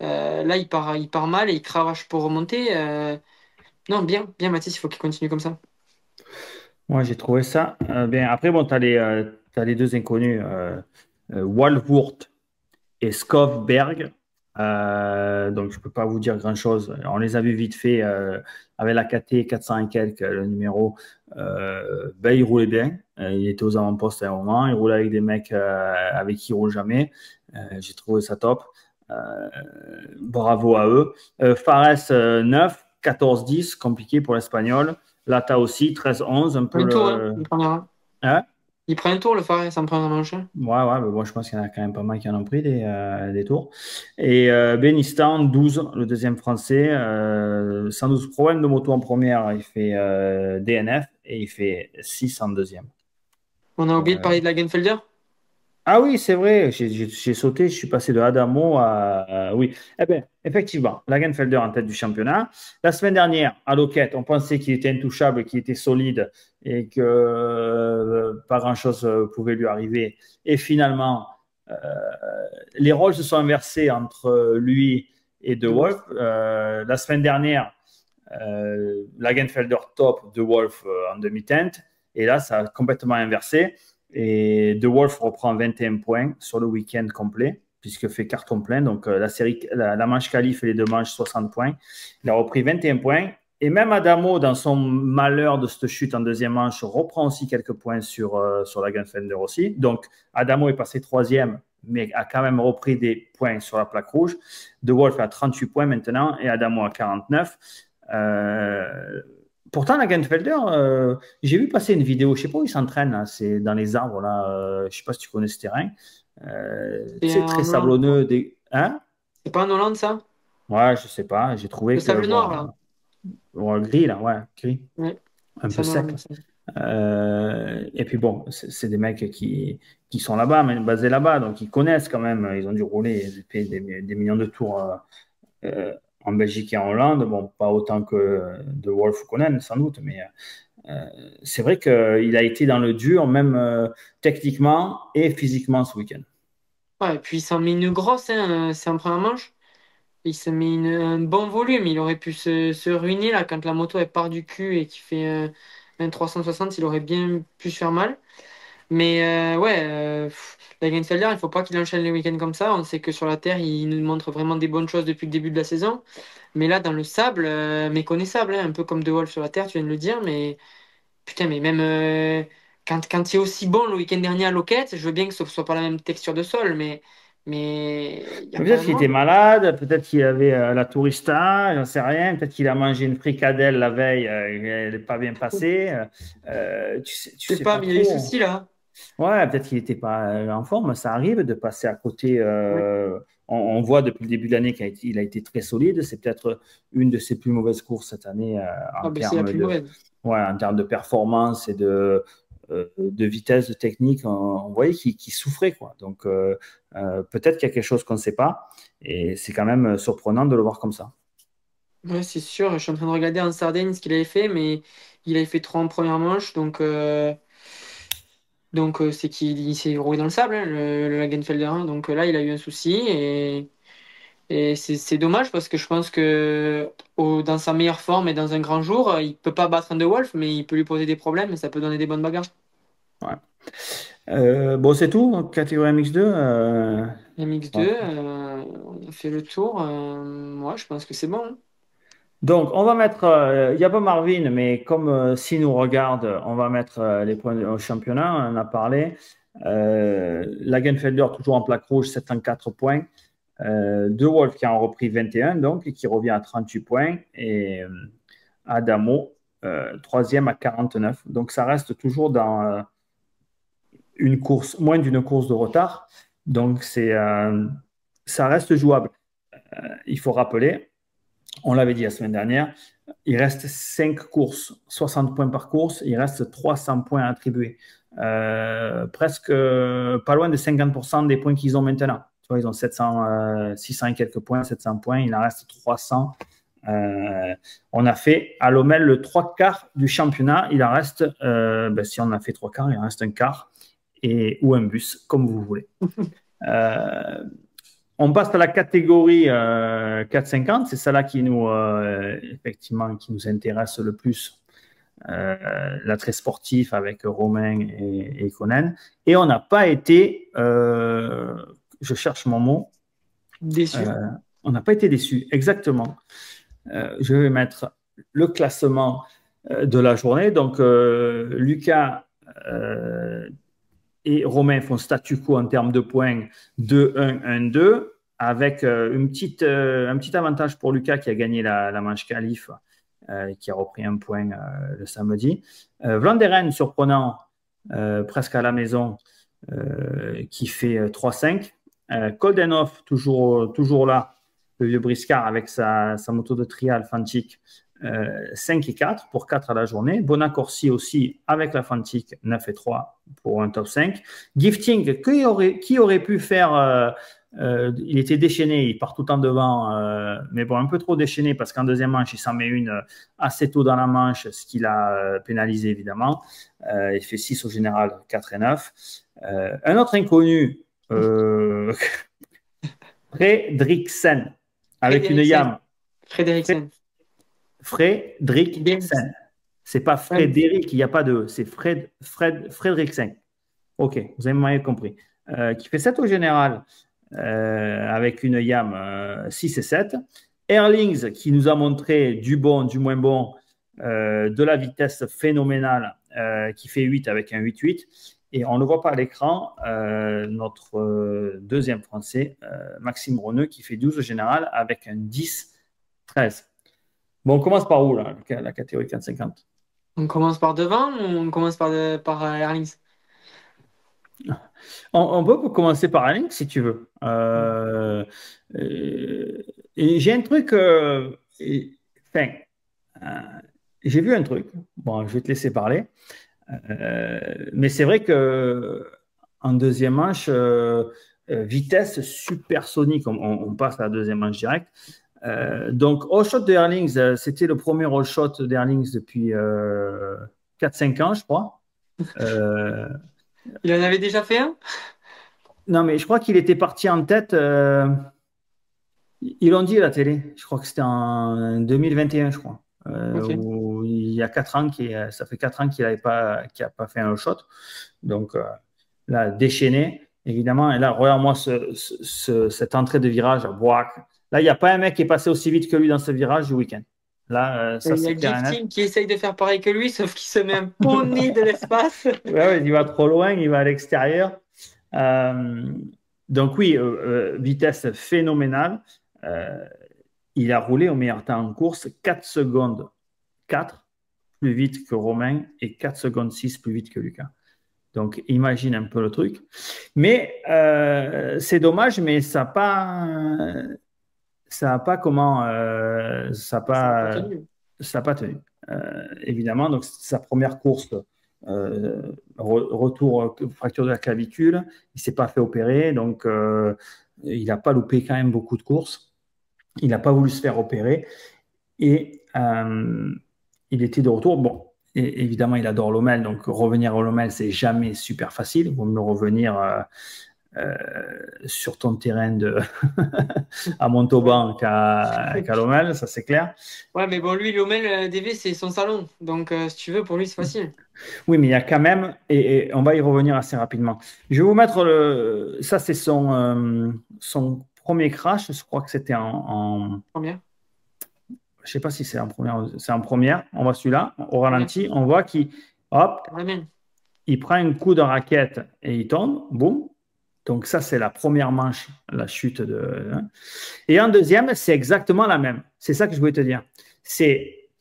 Là, il part mal et il cravache pour remonter. Non, bien, bien, Mathis, il faut qu'il continue comme ça. Moi, j'ai trouvé ça bien. Après, bon, t'as les deux inconnus, Walvoort et Skovberg. Donc, je ne peux pas vous dire grand-chose. On les a vus vite fait avec la KT 400 et quelques, le numéro. Ben, il roulait bien. Il était aux avant-postes à un moment. Il roulait avec des mecs avec qui il roule jamais. J'ai trouvé ça top. Bravo à eux. Fares 9, 14-10, compliqué pour l'Espagnol. Lata aussi, 13-11, un peu Un tour, hein, le. il prend, Hein. il prend un tour, le Fares, en première manche. Hein. Ouais, ouais, mais bon, je pense qu'il y en a quand même pas mal qui en ont pris des tours. Et Benistan, 12, le deuxième français, sans doute problème de moto en première, il fait DNF et il fait 6 en deuxième. On a oublié de Euh, parler de la Genfelder. ah oui, c'est vrai, j'ai sauté, je suis passé de Adamo oui, eh bien, effectivement, Lagenfelder en tête du championnat. La semaine dernière, à Loquette, on pensait qu'il était intouchable, qu'il était solide et que pas grand-chose pouvait lui arriver. Et finalement, euh, les rôles se sont inversés entre lui et De De Wolf. Wolf. La semaine dernière, Lagenfelder top, De Wolf en demi-teinte. Et là, ça a complètement inversé. Et De Wolf reprend 21 points sur le week-end complet, puisque fait carton plein. Donc, la manche qualif et les deux manches, 60 points. Il a repris 21 points. Et même Adamo, dans son malheur de cette chute en deuxième manche, reprend aussi quelques points sur la Gunfender aussi. Donc, Adamo est passé troisième, mais a quand même repris des points sur la plaque rouge. De Wolf a 38 points maintenant et Adamo a 49. Pourtant, la Genfelder, j'ai vu passer une vidéo, je ne sais pas où il s'entraîne, là, c'est dans les arbres, là, je ne sais pas si tu connais ce terrain. C'est C'est très en Hollande, je crois. sablonneux. Hein? C'est pas en Hollande, ça? Ouais, je sais pas, j'ai Le trouvé que, sable noir, bon, là. gris, là, ouais, gris, Ouais, un peu c'est en sec. Hollande, ça. Et puis bon, c'est des mecs qui sont là-bas, mais basés là-bas, donc ils connaissent quand même, ils ont dû rouler des millions de tours en Belgique et en Hollande. Bon, pas autant que de Wolf ou Conen, sans doute, mais c'est vrai qu'il a été dans le dur, même techniquement et physiquement ce week-end. Ouais, et puis il s'en met une grosse, hein, c'est en première manche. Il se met un bon volume. Il aurait pu se ruiner, là, quand la moto, elle part du cul et qu'il fait un 360, il aurait bien pu se faire mal. Mais ouais, Lagenfelder, il ne faut pas qu'il enchaîne les week-ends comme ça. On sait que sur la terre, il nous montre vraiment des bonnes choses depuis le début de la saison. Mais là, dans le sable, méconnaissable, hein, un peu comme De Wolf sur la terre, tu viens de le dire. Mais putain, mais même quand il est aussi bon le week-end dernier à Loquette, je veux bien que ce ne soit pas la même texture de sol, mais il n'y a pas Peut-être un qu'il était moment. malade, peut-être qu'il avait la tourista, j'en sais rien, peut-être qu'il a mangé une fricadelle la veille, elle n'est pas bien passée. Tu Je sais sais pas, pas mais il y a des trop. soucis là. Ouais, peut-être qu'il n'était pas en forme. Ça arrive de passer à côté. Ouais. On voit depuis le début de l'année qu'il a été très solide. C'est peut-être une de ses plus mauvaises courses cette année Ah, ben, c'est la plus mauvaise. ouais, en termes de performance et de vitesse, de technique. On voyait qu'il souffrait, quoi. Donc, peut-être qu'il y a quelque chose qu'on ne sait pas. Et c'est quand même surprenant de le voir comme ça. Ouais, c'est sûr. Je suis en train de regarder en Sardaigne ce qu'il avait fait, mais il avait fait 3 en première manche, donc c'est qu'il s'est roué dans le sable, hein, le Lagenfelder 1. Donc là, il a eu un souci et c'est dommage parce que je pense que dans sa meilleure forme et dans un grand jour, il peut pas battre un De Wolf, mais il peut lui poser des problèmes et ça peut donner des bonnes bagarres. Ouais. Bon, c'est tout, catégorie MX2. MX2, Ouais. on a fait le tour. Moi, je pense que c'est bon, hein. Donc, on va mettre, il n'y a pas Marvin, mais comme s'il nous regarde, on va mettre les points au championnat, on en a parlé. Lagenfelder, toujours en plaque rouge, 704 points. De Wolf qui a en repris 21, donc, et qui revient à 38 points. Et Adamo, troisième à 49. Donc, ça reste toujours dans une course, moins d'une course de retard. Donc, ça reste jouable. Il faut rappeler, on l'avait dit la semaine dernière, il reste 5 courses, 60 points par course, il reste 300 points attribués. Presque pas loin de 50% des points qu'ils ont maintenant. Tu vois, ils ont 600 et quelques points, 700 points, il en reste 300. On a fait à l'OMEL le 3 quarts du championnat. Il en reste, si on a fait 3 quarts, il en reste un quart ou un bus, comme vous voulez. Euh, on passe à la catégorie 450, c'est celle-là qui nous, effectivement, qui nous intéresse le plus, l'attrait sportif avec Romain et Conan. Et on n'a pas été, je cherche mon mot, Déçu. euh, on n'a pas été déçus, exactement. Je vais mettre le classement de la journée. Donc, Lucas et Romain font statu quo en termes de points 2-1-1-2, avec un petit avantage pour Lucas qui a gagné la manche qualif, qui a repris un point le samedi. Vlanderen, surprenant, presque à la maison, qui fait 3-5. Koldenhoff, toujours là, le vieux briscard avec sa moto de trial Fantic, 5 et 4 pour 4 à la journée. Bonacorsi aussi avec la Fantic, 9 et 3 pour un top 5. Gifting, qui aurait pu faire il était déchaîné, il part tout en devant, mais bon, un peu trop déchaîné parce qu'en deuxième manche, il s'en met une assez tôt dans la manche, ce qui l'a pénalisé évidemment. Il fait 6 au général, 4 et 9. Un autre inconnu, Fredriksen, avec une Frederiksen. YAM. Frederiksen. James. Fredriksen. C'est pas Ouais. Frédéric, il n'y a pas de. C'est Fredriksen. Ok, vous avez mal compris. Qui fait 7 au général avec une YAM 6 et 7. Erlings qui nous a montré du bon, du moins bon, de la vitesse phénoménale qui fait 8 avec un 8-8. Et on ne le voit pas à l'écran, notre deuxième français, Maxime Roneux, qui fait 12 au général avec un 10-13. Bon, on commence par où, là, la catégorie 450? On commence par devant ou on commence par Erlings? On peut commencer par un link si tu veux. Et j'ai un truc. Enfin, euh, j'ai vu un truc. Bon, je vais te laisser parler. Mais c'est vrai que en deuxième manche, vitesse supersonique, on passe à la deuxième manche directe. Donc, all shot de Erlings, c'était le premier all shot d'Erlings depuis 4-5 ans, je crois. Euh, Il en avait déjà fait un? non, mais je crois qu'il était parti en tête. Ils l'ont dit à la télé. Je crois que c'était en 2021, je crois. Ok. Où il y a 4 ans, ça fait 4 ans qu'il n'a pas fait un shot. Donc là, déchaîné. évidemment. Et là, regarde-moi cette entrée de virage. Bouac. Là, il n'y a pas un mec qui est passé aussi vite que lui dans ce virage du week-end. Là, ça, Il y c'est a clair et net. Gifting qui essaye de faire pareil que lui, sauf qu'il se met un poney de l'espace. Ouais, ouais, il va trop loin, il va à l'extérieur. Euh, donc oui, vitesse phénoménale. Euh, il a roulé au meilleur temps en course 4 secondes 4 plus vite que Romain et 4 secondes 6 plus vite que Lucas. Donc imagine un peu le truc. Mais c'est dommage, mais ça n'a pas comment Ça n'a pas tenu. ça a pas tenu. Évidemment, donc c'est sa première course retour fracture de la clavicule, il s'est pas fait opérer, donc il n'a pas loupé quand même beaucoup de courses. Il n'a pas voulu se faire opérer et il était de retour. Bon, et évidemment, il adore Lommel, donc revenir à Lommel, c'est jamais super facile. Il vaut mieux revenir sur ton terrain à Ouais. Montauban qu'à Lommel, ça c'est clair. Ouais, mais bon, lui, Lomel DV, c'est son salon. Donc, si tu veux, pour lui, c'est facile. Oui, mais il y a quand même, et on va y revenir assez rapidement. Je vais vous mettre ça, c'est son premier crash. Je crois que c'était Combien? je sais pas si c'est en première, c'est en première. On voit celui-là au Combien? ralenti. On voit qu'il, hop, Combien? il prend un coup de raquette et il tombe. Boum. Donc ça, c'est la première manche, la chute de. Hein. Et en deuxième, c'est exactement la même. C'est ça que je voulais te dire. Tu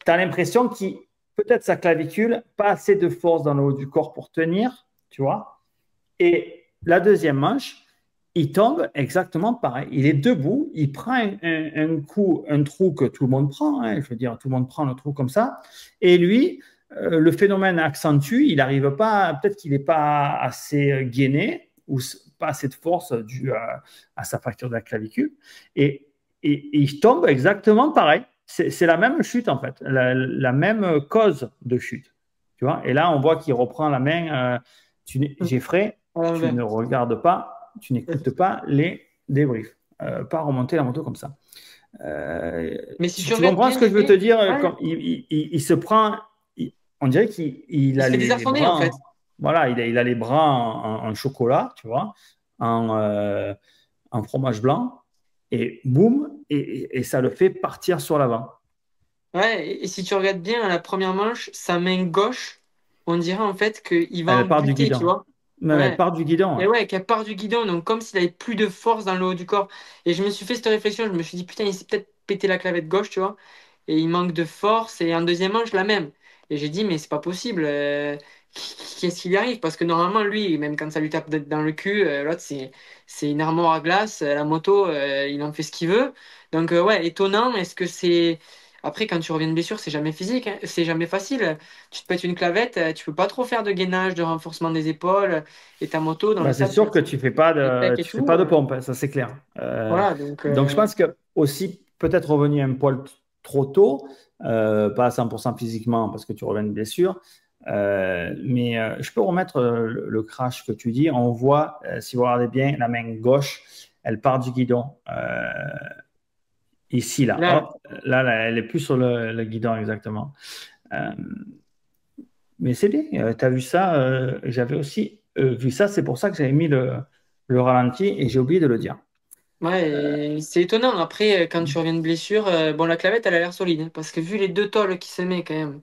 as l'impression qu'il, peut-être sa clavicule, pas assez de force dans le haut du corps pour tenir, tu vois. Et la deuxième manche, il tombe exactement pareil. Il est debout, il prend un coup, un trou que tout le monde prend, hein, je veux dire, tout le monde prend le trou comme ça. Et lui, le phénomène accentue, il n'arrive pas, peut-être qu'il n'est pas assez gainé ou pas assez de force due à sa fracture de la clavicule. Et, et il tombe exactement pareil. C'est la même chute en fait, la même cause de chute. Tu vois. Et là, on voit qu'il reprend la main. Geoffrey, À tu l'envers. ne regardes pas, tu n'écoutes pas les débriefs. Pas remonter la moto comme ça. Mais si tu Tu regardes comprends bien, ce que je veux te DV, dire ouais, quand il se prend, on dirait qu'il il a se fait les désarçonner, bras, en fait. voilà, il a les bras en chocolat, tu vois, en, euh, en fromage blanc, et boum, et ça le fait partir sur l'avant. Ouais, et si tu regardes bien à la première manche, sa main gauche, on dirait en fait qu'il va en Elle part du buter, tu guidon. vois. Même elle Ouais. part du guidon. Et Ouais. ouais, qu'elle part du guidon, donc comme s'il avait plus de force dans le haut du corps. Et je me suis fait cette réflexion, je me suis dit, putain, il s'est peut-être pété la clavette gauche, tu vois. Et il manque de force, et en deuxième manche, la même. Et j'ai dit, mais c'est pas possible. Qu'est-ce qui lui arrive? Parce que normalement, lui, même quand ça lui tape dans le cul, l'autre, c'est une armoire à glace. La moto, il en fait ce qu'il veut. Donc, ouais, étonnant. Est-ce que c'est. Après, quand tu reviens de blessure, c'est jamais physique, hein, c'est jamais facile. Tu te pètes une clavette, tu peux pas trop faire de gainage, de renforcement des épaules. Et ta moto, dans Bah, le c'est tas sûr que les pecs et tu fais tout. pas de pompe, hein, ça c'est clair. Voilà, donc Donc je pense que aussi peut-être revenir un poil trop tôt, pas à 100% physiquement parce que tu reviens de blessure, mais je peux remettre le crash que tu dis. On voit, si vous regardez bien, la main gauche, elle part du guidon. Ici, là, là, hop, là, elle est plus sur le guidon exactement. Euh, mais c'est bien, tu as vu ça, j'avais aussi vu ça, c'est pour ça que j'avais mis le ralenti et j'ai oublié de le dire. ouais, et c'est étonnant. Après, quand tu reviens de blessure, bon, la clavette, elle a l'air solide, hein, parce que vu les deux tôles qui se met quand même,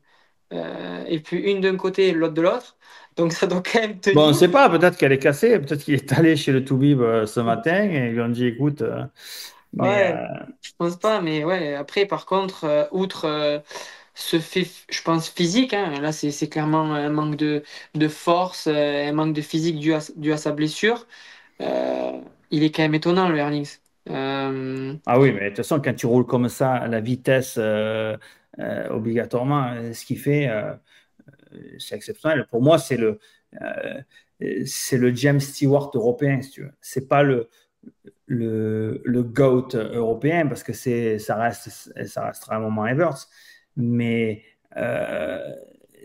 et puis une d'un côté et l'autre de l'autre, donc ça doit quand même Bon, on ne tenir. sait pas, peut-être qu'elle est cassée, peut-être qu'il est allé chez le Toubib ce matin et ils lui ont dit, écoute, mais Ouais, je pense pas, mais ouais. Après, par contre, outre ce fait, je pense, physique, hein, là, c'est clairement un manque de force, un manque de physique dû à sa blessure. Il est quand même étonnant, le Erlings. ah oui, mais de toute façon, quand tu roules comme ça, à la vitesse obligatoirement, ce qu'il fait, c'est exceptionnel. Pour moi, euh, c'est le James Stewart européen, si tu veux. C'est pas le GOAT européen parce que ça restera un moment Everts. Mais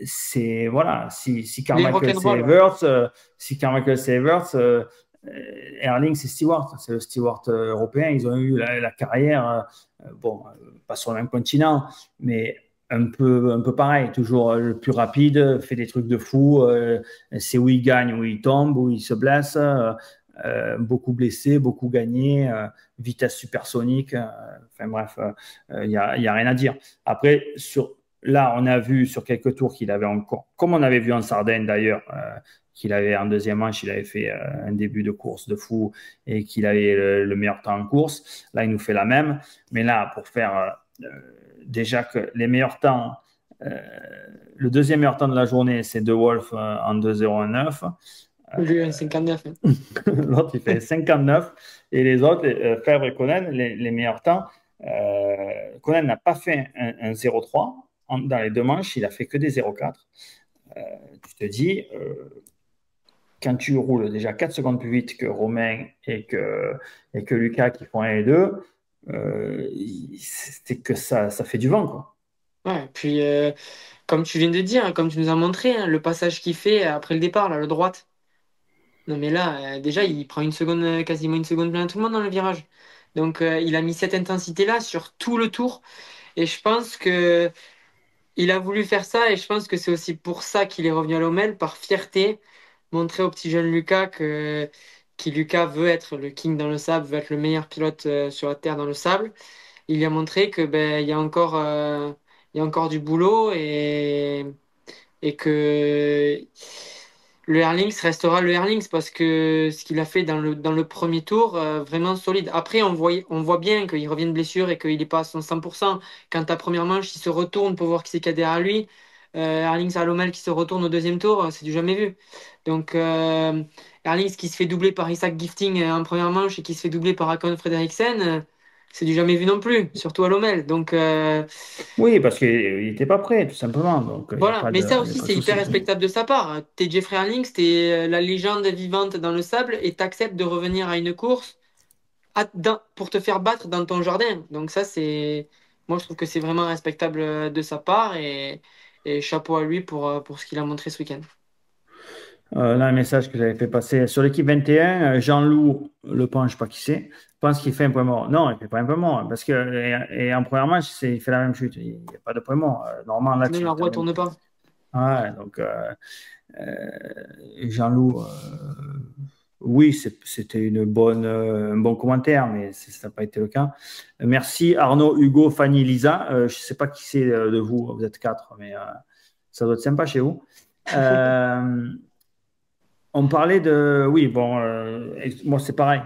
c'est voilà, si Il est Carmichael c'est rock'n'roll, ouais. Everts, si Carmichael c'est Everts, Erling c'est Stewart, c'est le Stewart européen. Ils ont eu la carrière, bon, pas sur le même continent, mais un peu pareil, toujours le plus rapide, fait des trucs de fou. C'est où il gagne, où il tombe, où il se blesse. beaucoup blessé, beaucoup gagné, vitesse supersonique. Enfin bref, il n'y a rien à dire. Après, là, on a vu sur quelques tours qu'il avait encore, comme on avait vu en Sardaigne d'ailleurs, qu'il avait en deuxième manche, il avait fait un début de course de fou et qu'il avait le meilleur temps en course. Là, il nous fait la même. Mais là, pour faire déjà que les meilleurs temps, euh, le deuxième meilleur temps de la journée, c'est De Wolf en 2,09. Lui, un 59. Hein. L'autre, il fait 59. Et les autres, Fèvre et Conan, les meilleurs temps. Conan n'a pas fait un 0,3 dans les deux manches, il a fait que des 0,4. Tu te dis, quand tu roules déjà 4 secondes plus vite que Romain et que Lucas qui font 1 et 2, c'est que ça fait du vent, quoi. Ouais, puis, comme tu viens de dire, hein, comme tu nous as montré, hein, le passage qu'il fait après le départ, là, le droite. Non, mais là, déjà, il prend une seconde, quasiment une seconde plein à tout le monde dans le virage. Donc, il a mis cette intensité-là sur tout le tour. Et je pense que il a voulu faire ça. Et je pense que c'est aussi pour ça qu'il est revenu à l'Omel, par fierté, montrer au petit jeune Lucas que Lucas veut être le king dans le sable, veut être le meilleur pilote sur la terre dans le sable. Il lui a montré que ben, il y a encore du boulot et que le Erlings restera le Erlings parce que ce qu'il a fait dans le premier tour, vraiment solide. Après, on voit bien qu'il revient de blessure et qu'il n'est pas à son 100%. Quand ta première manche, il se retourne pour voir qui c'est qu'il y a derrière lui. Erlings Alomel qui se retourne au deuxième tour, c'est du jamais vu. Donc, Erlings qui se fait doubler par Isaac Gifting en première manche et qui se fait doubler par Hakon Frederiksen, c'est du jamais vu non plus, surtout à Lomel. Donc, Oui, parce qu'il n'était pas prêt, tout simplement. Donc, il n'y a voilà, pas mais ça il y a aussi, pas de c'est hyper souci. respectable de sa part. T'es Jeffrey Herlings, t'es la légende vivante dans le sable et t'acceptes de revenir à une course pour te faire battre dans ton jardin. Donc ça, c'est... Moi, je trouve que c'est vraiment respectable de sa part et chapeau à lui pour ce qu'il a montré ce week-end. Là, un message que j'avais fait passer sur l'équipe 21, Jean-Loup Lepin, je ne sais pas qui c'est, pense qu'il fait un point mort. Non, il ne fait pas un point mort, hein, parce que et en première match, il fait la même chute. Il n'y a pas de point mort. Normalement, là, Sinon, la tu roue ne termines. tourne pas. Ouais, donc, Jean-Loup, oui, c'était un bon commentaire, mais ça n'a pas été le cas. Merci Arnaud, Hugo, Fanny, Lisa. Je ne sais pas qui c'est de vous, vous êtes quatre, mais ça doit être sympa chez vous. Euh, on parlait de. Oui, bon, moi c'est pareil.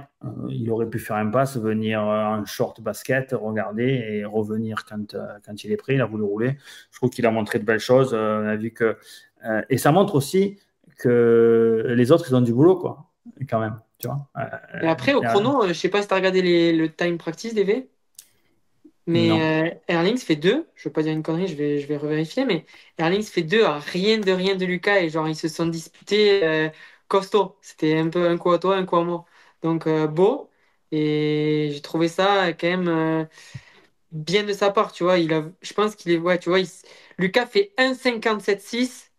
Il aurait pu faire un pass, venir en short basket, regarder et revenir quand il est prêt. Il a voulu rouler. Je trouve qu'il a montré de belles choses. On a vu que. Et ça montre aussi que les autres, ils ont du boulot, quoi, quand même. Tu vois. Et après, au chrono, je sais pas si tu as regardé le time practice des V. Non. Mais Erlings fait 2, je veux pas dire une connerie, je vais revérifier, mais Erlings fait 2 à rien de Lucas et genre ils se sont disputés costaud. C'était un peu un coup à toi, un coup à moi. Donc beau et j'ai trouvé ça quand même bien de sa part, tu vois. Je pense qu'il est, ouais, tu vois, Lucas fait 1,57,6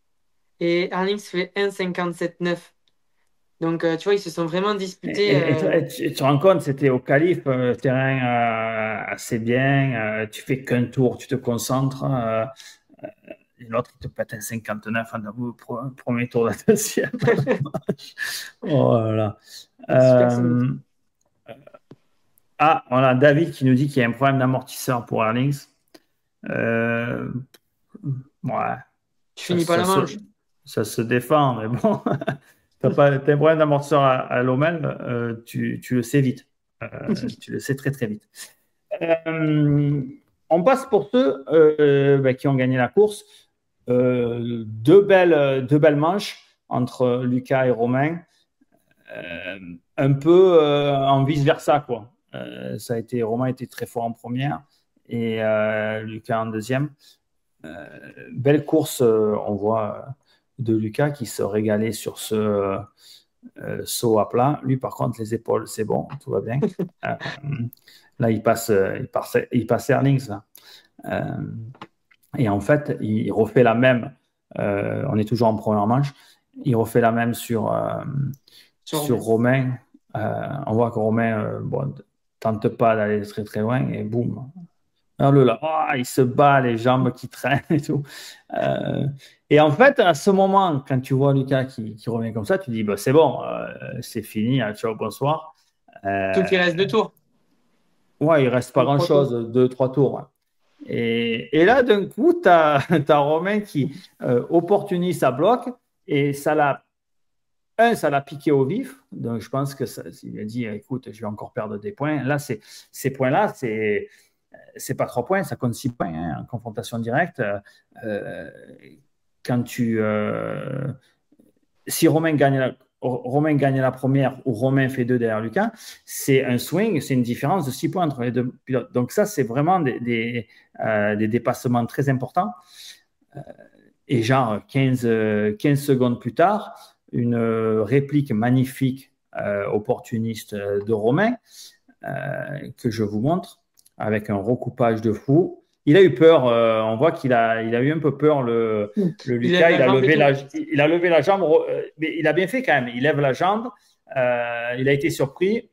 et Erlings fait 1,57,9. Donc tu vois, ils se sont vraiment disputés. Tu te rends compte, c'était au calife, terrain assez bien. Tu fais qu'un tour, tu te concentres. Et l'autre, il te pète un 59 premier tour de la deuxième. Oh là là. Super solide. Euh, voilà, David qui nous dit qu'il y a un problème d'amortisseur pour Erlings. Euh, ouais, Tu ça, finis pas ça la se, manche. ça se défend, mais bon, t'as un problème d'amortisseur à Lommel, tu le sais vite. Tu le sais très très vite. Euh, on passe pour ceux qui ont gagné la course. Deux belles manches entre Lucas et Romain. Euh, un peu en vice-versa, quoi. Romain était très fort en première et Lucas en deuxième. Belle course, on voit, de Lucas qui se régalait sur ce saut à plat. Lui, par contre, les épaules, c'est bon, tout va bien. Euh, Là, il passe Erlings, là. Euh, et en fait, il refait la même. On est toujours en première manche. Il refait la même Sur sur Romain. Romain. On voit que Romain bon, tente pas d'aller très très loin et boum, Oh là là, oh, il se bat, les jambes qui traînent et tout. Euh, et en fait, à ce moment, quand tu vois Lucas qui revient comme ça, tu dis, bah, c'est bon, c'est fini, hein, ciao, bonsoir. Tout Euh, qui reste 2 tours. ouais, il reste pas 3 tours. grand-chose, deux, trois tours. Ouais. Et là, d'un coup, tu as, Romain qui opportunise sa bloc et ça l'a piqué au vif. Donc, je pense que ça, il a dit, écoute, je vais encore perdre des points. Là, ces points-là, c'est pas 3 points, ça compte 6 points hein, en confrontation directe. Euh, quand tu, si Romain gagne la première ou Romain fait deux derrière Lucas, c'est un swing, c'est une différence de 6 points entre les deux pilotes. Donc ça, c'est vraiment des dépassements très importants. Et genre 15 secondes plus tard, une réplique magnifique opportuniste de Romain que je vous montre avec un recoupage de fou. Il a eu peur, on voit il a eu un peu peur, le Il lève Lucas. la jambe et tout. Il a levé la jambe, mais il a bien fait quand même. Il lève la jambe, il a été surpris,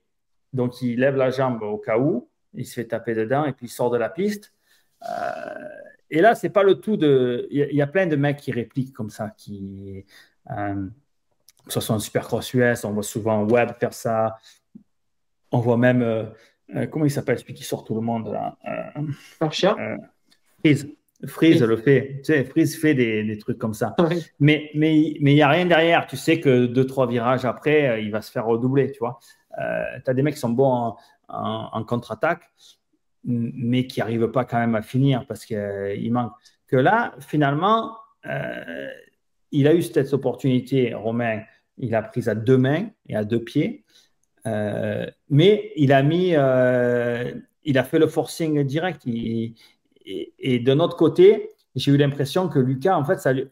donc il lève la jambe au cas où, il se fait taper dedans et puis il sort de la piste. Et là, c'est pas le tout de. Il y a plein de mecs qui répliquent comme ça, que ce soit en Supercross US, on voit souvent Webb faire ça, on voit même, comment il s'appelle, celui qui sort tout le monde là Par chien. euh, Freeze. Freeze Oui. le fait. Tu sais, Freeze fait des trucs comme ça. Oui. Mais il n'y a rien derrière. Tu sais que deux, trois virages après, il va se faire redoubler, tu vois. Tu as des mecs qui sont bons en contre-attaque, mais qui n'arrivent pas quand même à finir parce qu'il manque. Que là, finalement, euh, il a eu cette opportunité, Romain, il a pris à deux mains et à deux pieds. Mais il a fait le forcing direct. Et de notre côté, j'ai eu l'impression que Lucas, en fait, Il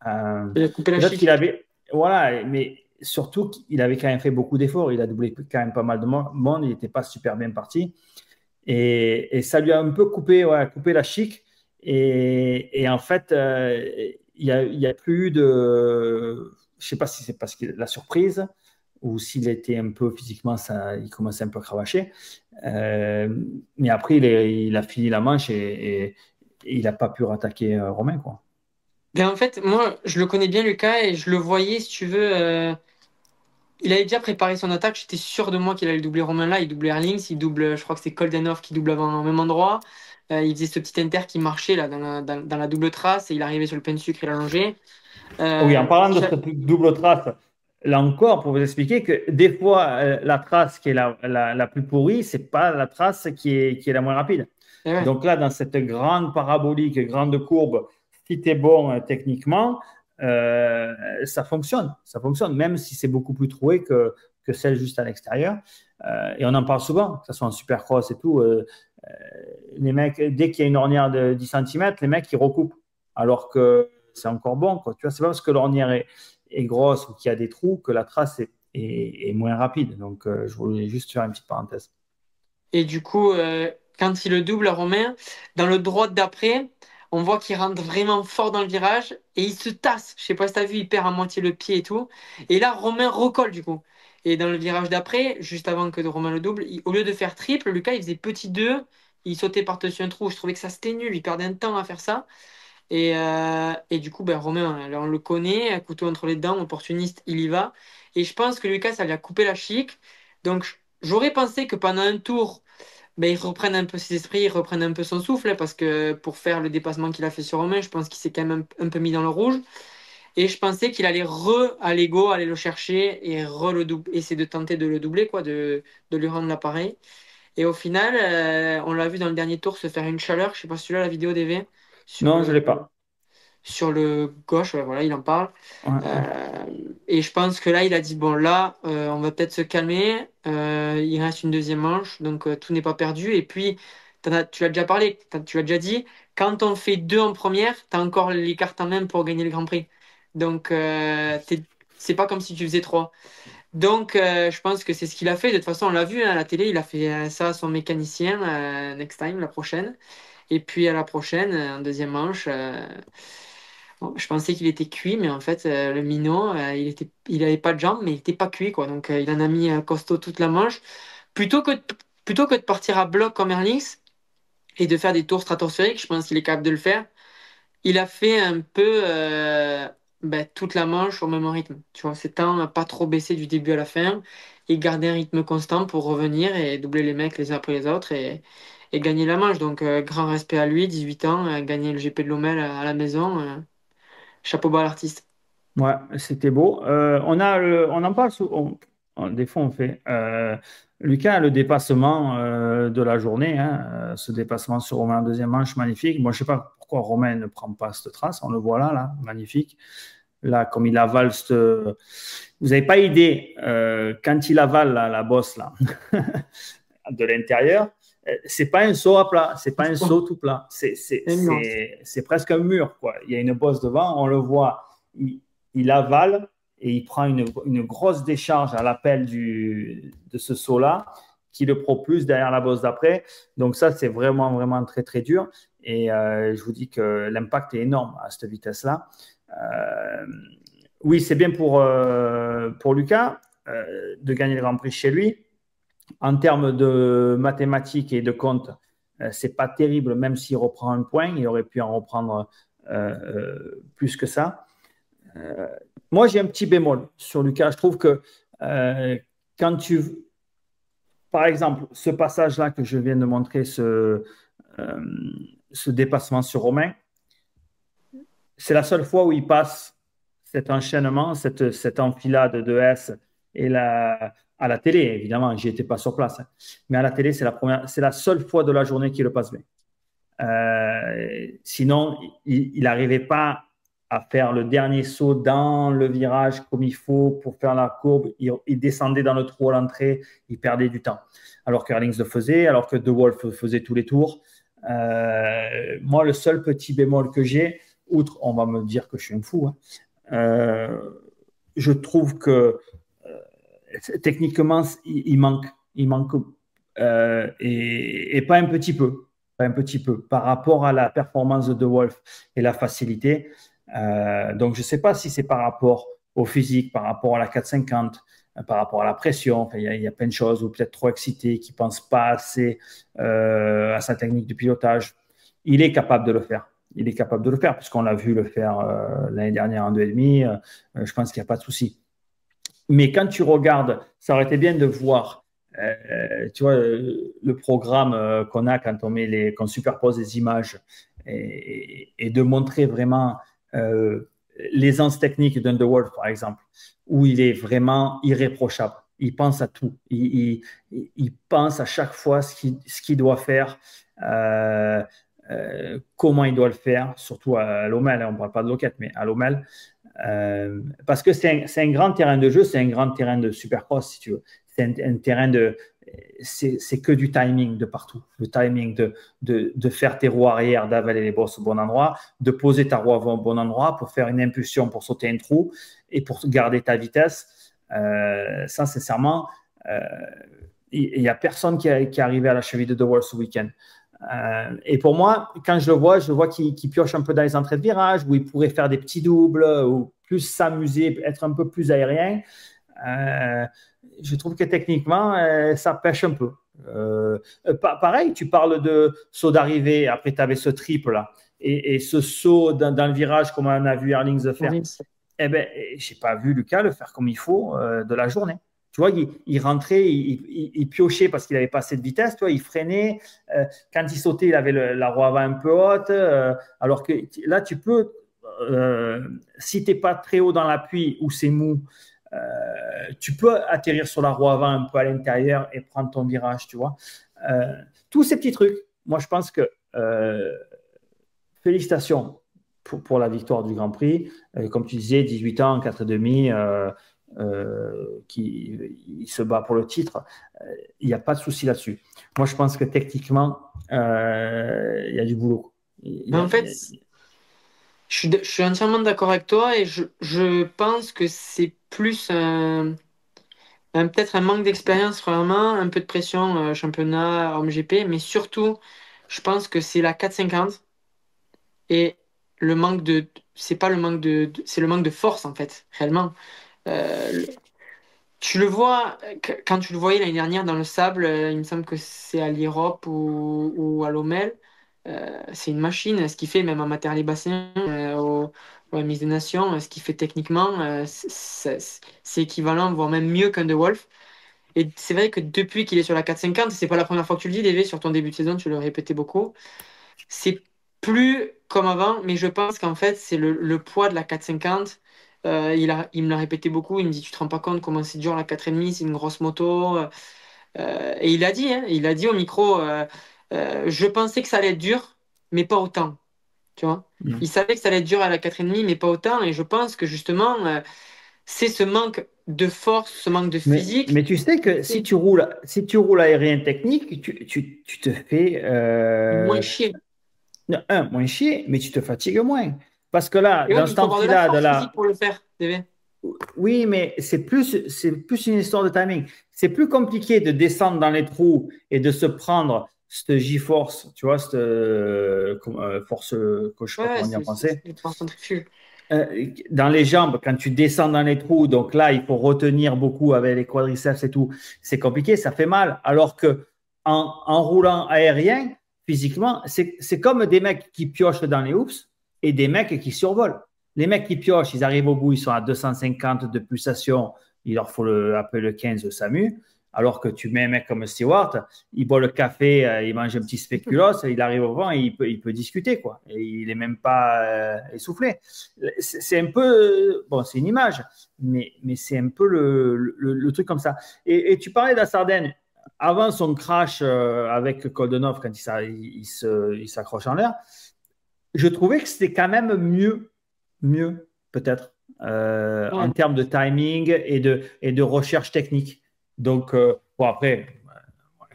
a coupé la peut-être qu'il chic. avait, voilà, mais surtout qu'il avait quand même fait beaucoup d'efforts. Il a doublé quand même pas mal de monde. Il n'était pas super bien parti. Et ça lui a un peu coupé, ouais, coupé la chic. Et en fait, il y a plus eu de. Je sais pas si c'est parce que la surprise ou s'il était un peu physiquement, il commençait un peu à cravacher. Euh, mais après, il a fini la manche et il n'a pas pu rattaquer Romain, quoi. Ben en fait, moi, je le connais bien, Lucas, et je le voyais, si tu veux. Il avait déjà préparé son attaque. J'étais sûr de moi qu'il allait doubler Romain là. Il doublait Erlings, il double, je crois que c'était Koldenov qui double avant au même endroit. Il faisait ce petit inter qui marchait là dans la double trace et il arrivait sur le pain de sucre et l'allongeait. Oui, en parlant de Cha- cette double trace, là encore, pour vous expliquer que des fois, la trace qui est la plus pourrie, c'est pas la trace qui est la moins rapide. eh ouais. Donc là, dans cette grande parabolique, grande courbe, si tu es bon techniquement, ça fonctionne. Ça fonctionne, même si c'est beaucoup plus troué que celle juste à l'extérieur. Et on en parle souvent, que ce soit en supercross et tout. Les mecs, dès qu'il y a une ornière de 10 cm, les mecs, ils recoupent. Alors que c'est encore bon, quoi. Tu vois, c'est pas parce que l'ornière est grosse ou qu'il y a des trous que la trace est moins rapide. Donc, je voulais juste faire une petite parenthèse. Et du coup, quand il le double, Romain, dans le droit d'après, on voit qu'il rentre vraiment fort dans le virage et il se tasse. Je sais pas si t'as vu, il perd à moitié le pied et tout. Et là, Romain recolle du coup. Et dans le virage d'après, juste avant que Romain le double, au lieu de faire triple, Lucas, il faisait petit 2, il sautait par-dessus un trou. Je trouvais que ça c'était nul, il perdait un temps à faire ça. Et du coup, ben, Romain, là, on le connaît, couteau entre les dents, opportuniste, il y va. Et je pense que Lucas, ça lui a coupé la chic. Donc, j'aurais pensé que pendant un tour, ben, il reprenne un peu ses esprits, il reprenne un peu son souffle, hein, parce que pour faire le dépassement qu'il a fait sur Romain, je pense qu'il s'est quand même un peu mis dans le rouge. Et je pensais qu'il allait à l'ego, aller le chercher et essayer de tenter de le doubler, quoi, de lui rendre l'appareil. Et au final, on l'a vu dans le dernier tour se faire une chaleur. Je sais pas si tu l'as la vidéo d'Eve sur Non, je le, ne l'ai pas. sur le gauche, ouais, voilà, il en parle. Ouais, ouais. Et je pense que là, il a dit, bon, là, on va peut-être se calmer. Il reste une deuxième manche, donc tout n'est pas perdu. Et puis, tu l'as déjà parlé, tu l'as déjà dit, quand on fait deux en première, tu as encore les cartes en main pour gagner le Grand Prix. Donc, c'est pas comme si tu faisais trois. Donc, je pense que c'est ce qu'il a fait. De toute façon, on l'a vu hein, à la télé, il a fait ça à son mécanicien, next time, la prochaine. Et puis à la prochaine, en deuxième manche. Bon, je pensais qu'il était cuit, mais en fait, le minot, il avait pas de jambes, mais il était pas cuit, quoi. Donc, il en a mis costaud toute la manche. Plutôt que, plutôt que de partir à bloc comme Erlings, et de faire des tours stratosphériques. Je pense qu'il est capable de le faire. Il a fait un peu toute la manche au même rythme. Tu vois, c'est temps à pas trop baisser du début à la fin et garder un rythme constant pour revenir et doubler les mecs les uns après les autres et gagner la manche. Donc, grand respect à lui, 18 ans, gagner le GP de Lommel à la maison. Chapeau bas à l'artiste. Ouais, c'était beau. On en parle des fois on fait. Lucas a le dépassement de la journée, hein, ce dépassement sur Romain en deuxième manche, magnifique. Moi, je sais pas pourquoi Romain ne prend pas cette trace. On le voit là, magnifique. Là, comme il avale, vous n'avez pas idée quand il avale la bosse là de l'intérieur. C'est pas un saut à plat, c'est pas un saut tout plat, C'est une nuance. c'est presque un mur quoi. Il y a une bosse devant, on le voit, il avale et il prend une grosse décharge à l'appel de ce saut-là qui le propulse derrière la bosse d'après. Donc ça, c'est vraiment, vraiment très, très dur. Et je vous dis que l'impact est énorme à cette vitesse-là. Euh, oui, c'est bien pour Lucas de gagner le Grand Prix chez lui. En termes de mathématiques et de comptes, c'est pas terrible, même s'il reprend un point, il aurait pu en reprendre plus que ça. Euh, Moi, j'ai un petit bémol sur Lucas. Je trouve que euh, quand tu, par exemple, ce passage-là que je viens de montrer, ce dépassement sur Romain, c'est la seule fois où il passe cet enchaînement, cette enfilade de S et à la télé, évidemment, j'y étais pas sur place, hein. Mais à la télé, c'est la seule fois de la journée qu'il le passe bien. Sinon, il n'arrivait pas à faire le dernier saut dans le virage comme il faut pour faire la courbe. Il descendait dans le trou à l'entrée, il perdait du temps. Alors qu'Erlings le faisait, alors que De Wolf faisait tous les tours. Moi, le seul petit bémol que j'ai, outre, on va me dire que je suis un fou, hein, euh, je trouve que techniquement, il manque et pas un petit peu, pas un petit peu, par rapport à la performance de Wolf et la facilité. Donc, je ne sais pas si c'est par rapport au physique, par rapport à la 450, par rapport à la pression. Enfin, il y a plein de choses, ou peut-être trop excité, qui ne pense pas assez à sa technique de pilotage. Il est capable de le faire. Il est capable de le faire, puisqu'on l'a vu le faire l'année dernière en 2,5. Je pense qu'il n'y a pas de souci. Mais quand tu regardes, ça aurait été bien de voir, tu vois, le programme qu'on a quand qu'on superpose les images et de montrer vraiment l'aisance technique d'Underworld, par exemple, où il est vraiment irréprochable. Il pense à tout. Il pense à chaque fois ce qu'il doit faire, euh, comment il doit le faire, surtout à l'Omel. On ne parle pas de Loquette, mais à l'Omel. Parce que c'est un grand terrain de jeu, c'est un grand terrain de supercross, si tu veux. C'est un terrain de. C'est que du timing de partout. Le timing de faire tes roues arrière, d'avaler les bosses au bon endroit, de poser ta roue avant au bon endroit pour faire une impulsion pour sauter un trou et pour garder ta vitesse. Ça, sincèrement, euh, il n'y a personne qui est arrivé à la cheville de The World ce week-end. Et pour moi, quand je le vois qu'il pioche un peu dans les entrées de virage, où il pourrait faire des petits doubles, ou plus s'amuser, être un peu plus aérien. Euh, je trouve que techniquement, ça pêche un peu. Pareil, tu parles de saut d'arrivée, après tu avais ce triple là, et ce saut dans le virage comme on a vu Erlings le faire. Eh ben, j'ai pas vu Lucas le faire comme il faut de la journée. Tu vois, il rentrait, il piochait parce qu'il avait pas assez de vitesse, tu vois, il freinait. Quand il sautait, il avait la roue avant un peu haute. Alors que là, tu peux, si tu n'es pas très haut dans l'appui ou c'est mou, tu peux atterrir sur la roue avant un peu à l'intérieur et prendre ton virage, tu vois. Tous ces petits trucs, moi, je pense que félicitations la victoire du Grand Prix. Comme tu disais, 18 ans, 4,5, il se bat pour le titre. Il n'y a pas de souci là-dessus. Moi, je pense que techniquement, il y a du boulot. Mais en fait, je suis entièrement d'accord avec toi et je pense que c'est plus peut-être un manque d'expérience vraiment, un peu de pression championnat, hors GP, mais surtout, je pense que c'est la 450 et le manque c'est pas le manque c'est le manque de force en fait, réellement. Euh, Tu le vois, quand tu le voyais l'année dernière dans le sable, il me semble que c'est à l'Europe ou à l'Omel. C'est une machine. Ce qu'il fait, même en matériel bassin, aux Miss des Nations, ce qu'il fait techniquement, c'est équivalent, voire même mieux qu'un De Wolf. Et c'est vrai que depuis qu'il est sur la 450, c'est pas la première fois que tu le dis, DV, sur ton début de saison, tu le répétais beaucoup. C'est plus comme avant, mais je pense qu'en fait, c'est le poids de la 450. Il me l'a répété beaucoup. Il me dit, tu te rends pas compte comment c'est dur la 4,5, c'est une grosse moto. Et il a dit, hein, il a dit au micro, je pensais que ça allait être dur, mais pas autant. Tu vois? Il Mm. savait que ça allait être dur à la 4,5, mais pas autant. Et je pense que justement, c'est ce manque de force, ce manque de Mais physique. tu sais que si tu roules aérien technique, tu te fais, Moins chier. moins chier, mais tu te fatigues moins. Parce que là, Et ouais, dans mais il cette faut avoir de la enfilade, force physique là, pour le faire, DV. oui, mais c'est plus une histoire de timing. C'est plus compliqué de descendre dans les trous et de se prendre cette G-force, tu vois, cette force, que je sais Ouais, pas ouais, comment dire en c'est français, des forces centrifuges. dans les jambes quand tu descends dans les trous. Donc là, il faut retenir beaucoup avec les quadriceps et tout. C'est compliqué, ça fait mal. Alors que en roulant aérien, physiquement, c'est comme des mecs qui piochent dans les hoops et des mecs qui survolent. Les mecs qui piochent, ils arrivent au bout, ils sont à 250 de pulsation, il leur faut après le 15 SAMU. Alors que tu mets un mec comme Stewart, il boit le café, il mange un petit spéculoos, il arrive au vent, et il peut discuter, quoi. Et il n'est même pas essoufflé. C'est un peu, bon, c'est une image, mais c'est un peu le truc comme ça. Et tu parlais de la Sardaigne. Avant son crash avec Koldenov, quand il s'accroche en l'air, je trouvais que c'était quand même mieux peut-être, en Ouais. termes de timing et de recherche technique. Donc, bon, après,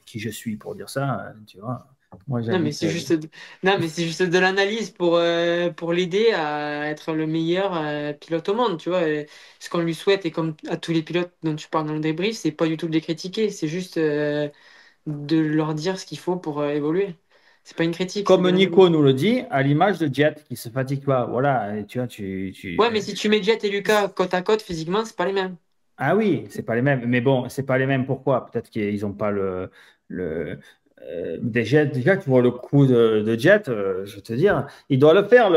qui je suis pour dire ça, tu vois. Moi, Non, mais j'habite. c'est juste non, mais c'est juste de l'analyse pour l'aider à être le meilleur pilote au monde, tu vois. Et ce qu'on lui souhaite, et comme à tous les pilotes dont tu parles dans le débrief, c'est pas du tout de les critiquer, c'est juste de leur dire ce qu'il faut pour évoluer. C'est pas une critique, c'est Comme de l'analyse. Nico nous le dit, à l'image de Jet qui se fatigue pas. Voilà, et tu vois, Ouais, mais si tu mets Jet et Lucas côte à côte, physiquement, c'est pas les mêmes. Ah oui, c'est pas les mêmes. Mais bon, c'est pas les mêmes. Pourquoi? Peut-être qu'ils n'ont pas le déjà, tu vois le coup de Jet, je vais te dire, il doit le faire,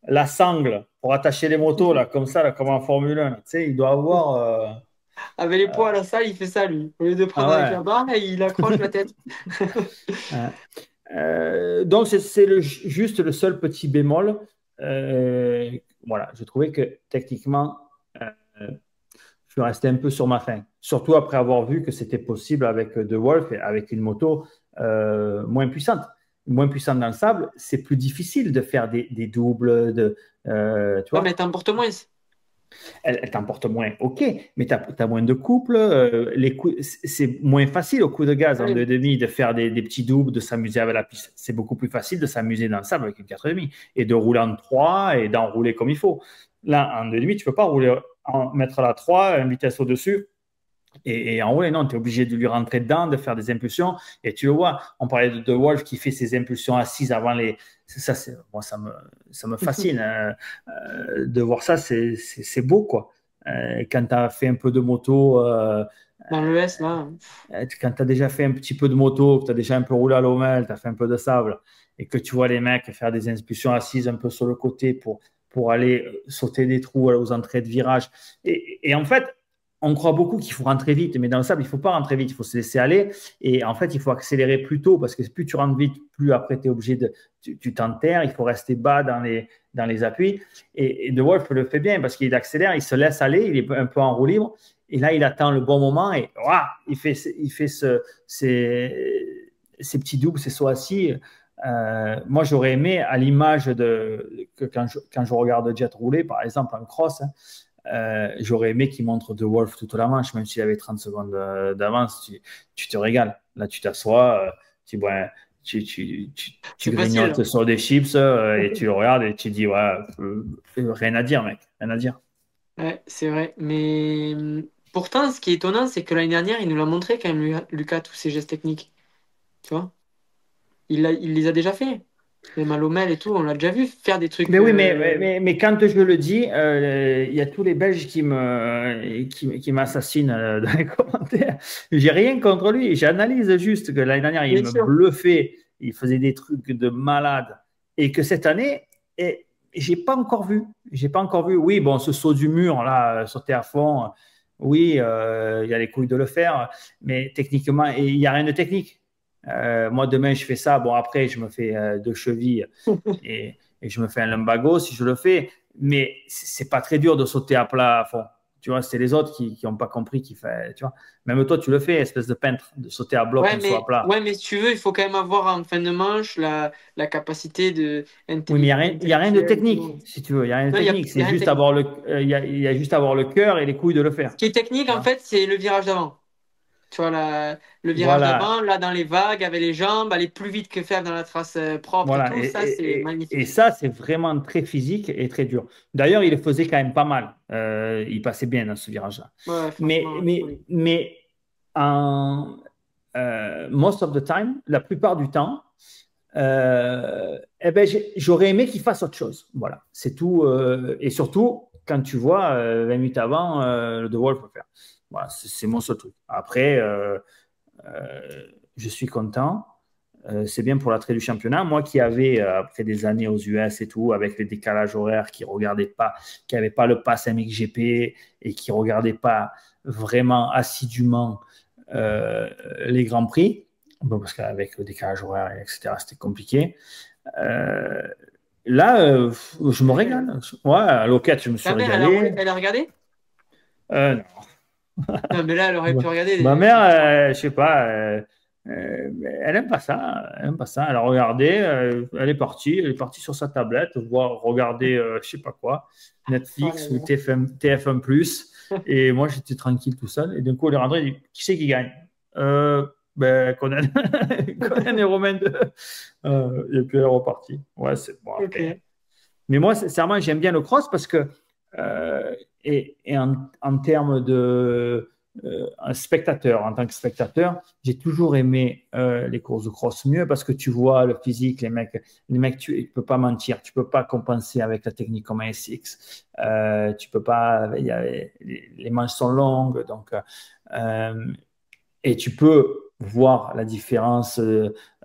la sangle pour attacher les motos, là, comme ça, là, comme en Formule 1. Tu sais, il doit avoir. Avec les poids à la salle, il fait ça, lui. Au lieu de Ah prendre avec la ouais. barre, il accroche la tête. Hein. Donc, juste le seul petit bémol. Voilà, je trouvais que techniquement, euh, je suis resté un peu sur ma faim. Surtout après avoir vu que c'était possible avec De Wolf et avec une moto moins puissante. Moins puissante dans le sable, c'est plus difficile de faire des doubles, tu Ouais, vois. mais t'emportes moins. Elle t'emporte moins, ok, mais tu as, moins de couple, c'est moins facile au coup de gaz en Ouais. 2,5 de faire des petits doubles, de s'amuser avec la piste. C'est beaucoup plus facile de s'amuser dans le sable avec une 4,5 et de rouler en 3 et d'enrouler comme il faut. Là, en 2,5, tu ne peux pas rouler, mettre la 3, une vitesse au-dessus en vrai, non, tu es obligé de lui rentrer dedans, de faire des impulsions. Et tu le vois, on parlait de Wolf qui fait ses impulsions assises avant les. Ça, moi, ça me fascine, hein. De voir ça, c'est beau, quoi. Quand tu as fait un peu de moto, Dans le S, là. quand tu as déjà fait un petit peu de moto, que tu as déjà un peu roulé à l'OML, tu as fait un peu de sable, et que tu vois les mecs faire des impulsions assises un peu sur le côté pour aller sauter des trous aux entrées de virage. Et en fait, on croit beaucoup qu'il faut rentrer vite, mais dans le sable, il ne faut pas rentrer vite, il faut se laisser aller. Et en fait, il faut accélérer plus tôt parce que plus tu rentres vite, plus après tu es obligé de. Tu t'enterres, il faut rester bas dans les appuis. Et De Wolf le fait bien parce qu'il accélère, il se laisse aller, il est un peu en roue libre. Et là, il attend le bon moment et ouah, il fait ces petits doubles, ces sauts assis. Moi, j'aurais aimé, à l'image que quand je regarde Jet rouler, par exemple, en cross, hein, j'aurais aimé qu'il montre De Wolf toute la manche, même s'il avait 30 secondes d'avance. Tu te régales. Là, tu t'assois, ouais, tu C'est facile, grignotes là. sur des chips et tu le regardes et tu dis, ouais, rien à dire, mec, rien à dire. Ouais, c'est vrai. Mais pourtant, ce qui est étonnant, c'est que l'année dernière, il nous l'a montré quand même, Lucas, tous ses gestes techniques. Tu vois? Il les a déjà fait. Les Malomel et tout, on l'a déjà vu faire des trucs. Mais oui, mais quand je le dis, il y a tous les Belges qui m'assassinent dans les commentaires. J'ai rien contre lui. J'analyse juste que l'année dernière, il Bien me sûr. bluffait, il faisait des trucs de malade. Et que cette année, j'ai pas encore vu. J'ai pas encore vu. Oui, bon, ce saut du mur, là, sauter à fond, oui, il y a les couilles de le faire. Mais techniquement, et il n'y a rien de technique. Moi, demain, je fais ça. Bon, après, je me fais deux chevilles et je me fais un lumbago si je le fais. Mais c'est pas très dur de sauter à plat à fond. Tu vois, c'est les autres qui n'ont pas compris qu'il fait. Tu vois, même toi, tu le fais, espèce de peintre, de sauter à bloc un saut à plat. Ouais, mais si tu veux, il faut quand même avoir en fin de manche la capacité de Oui, mais il y a rien de intellectuelle et technique, tout. si tu veux. Il n'y a rien de Non, technique. il y C'est a rien de juste technique. avoir il y a juste avoir le cœur et les couilles de le Ce faire. qui est technique, Tu en vois. fait, c'est le virage d'avant. Tu vois, le virage d'avant, Voilà. là, dans les vagues, avec les jambes, aller plus vite que faire dans la trace propre et Voilà. tout, ça, c'est Et magnifique. ça, c'est vraiment très physique et très dur. D'ailleurs, il le faisait quand même pas mal. Il passait bien dans ce virage-là. Ouais, franchement, oui. Mais en most of the time, la plupart du temps, eh ben, j'aurais aimé qu'il fasse autre chose. Voilà, c'est tout. Et surtout, quand tu vois 20 minutes avant, le De Wolf faire. Voilà, c'est mon seul truc. Après, je suis content. C'est bien pour l'attrait du championnat. Moi qui avais, après des années aux US et tout, avec les décalages horaires, qui regardait pas, qui n'avait pas le pass MXGP et qui regardait pas vraiment assidûment les Grands Prix, bon, parce qu'avec le décalage horaire, etc., c'était compliqué. Euh, Là, je me régale. Ouais, à l'Oquette, je me suis Ta mère, régalé. elle a regardé? Euh, Non, mais là, elle aurait Ma pu regarder ma les mère, victoires. je sais pas, elle aime pas ça. Elle aime pas ça. Elle a regardé, elle est partie sur sa tablette, voir, regarder, je sais pas quoi, Oh là Netflix ou là. TF1+. Et moi, j'étais tranquille tout seul. Et d'un coup, elle est rentrée, elle dit, qui c'est qui gagne? Ben, Conan. Conan et Romain 2. Et puis elle est repartie. Ouais, c'est bon après. Ok. Mais moi, sincèrement, j'aime bien le cross parce que, euh, et en termes de un spectateur, en tant que spectateur, j'ai toujours aimé les courses de cross mieux parce que tu vois le physique, les mecs tu ne peux pas mentir, tu peux pas compenser avec la technique comme un SX. Tu peux pas, les manches sont longues, donc, et tu peux voir la différence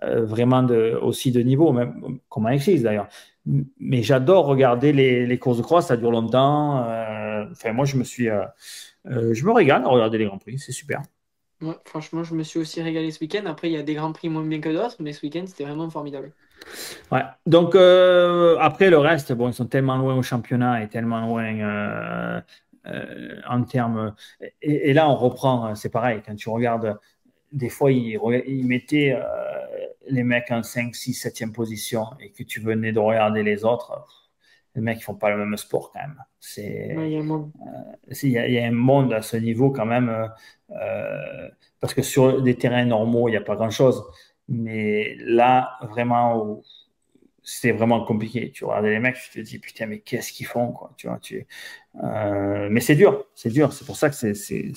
vraiment aussi de niveau, même comme un SX d'ailleurs. Mais j'adore regarder les courses de cross, ça dure longtemps. Enfin, moi, je me régale à regarder les Grands Prix, c'est super. Ouais, franchement, je me suis aussi régalé ce week-end. Après, il y a des grands prix moins bien que d'autres, mais ce week-end, c'était vraiment formidable. Ouais. Donc, après, le reste, bon, ils sont tellement loin au championnat et tellement loin en termes. Et là, on reprend, c'est pareil, quand tu regardes, des fois, ils mettaient les mecs en 5 6 7e position et que tu venais de regarder les autres, les mecs, ils font pas le même sport quand même. Ouais, il y a un moment. Il y a un monde à ce niveau quand même, parce que sur des terrains normaux, il n'y a pas grand-chose. Mais là, vraiment, c'est vraiment compliqué. Tu regardes les mecs, tu te dis, putain, mais qu'est-ce qu'ils font, quoi, tu vois, mais c'est dur, c'est dur. C'est pour ça que c'est